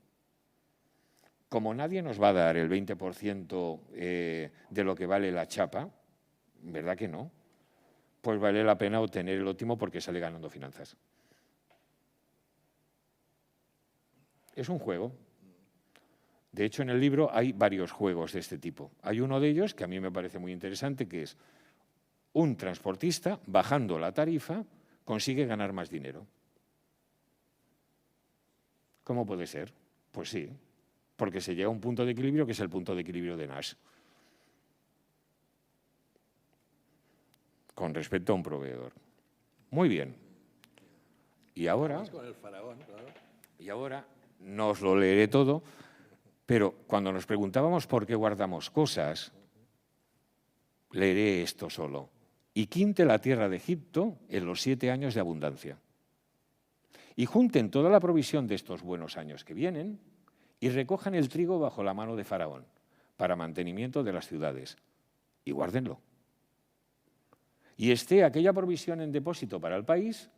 Como nadie nos va a dar el 20% de lo que vale la chapa, ¿verdad que no? Pues vale la pena obtener el óptimo porque sale ganando finanzas. Es un juego. De hecho, en el libro hay varios juegos de este tipo. Hay uno de ellos que a mí me parece muy interesante, que es un transportista, bajando la tarifa, consigue ganar más dinero. ¿Cómo puede ser? Pues sí, porque se llega a un punto de equilibrio que es el punto de equilibrio de Nash. Con respecto a un proveedor. Muy bien. Y ahora... Vamos con el faraón, claro. Y ahora no os lo leeré todo, pero cuando nos preguntábamos por qué guardamos cosas, leeré esto solo. Y quinte la tierra de Egipto en los 7 años de abundancia. Y junten toda la provisión de estos buenos años que vienen y recojan el trigo bajo la mano de Faraón para mantenimiento de las ciudades. Y guárdenlo. Y esté aquella provisión en depósito para el país,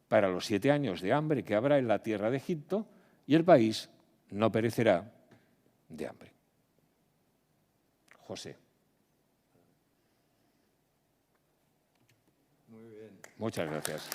para los 7 años de hambre que habrá en la tierra de Egipto, y el país no perecerá de hambre. José. Muy bien. Muchas gracias.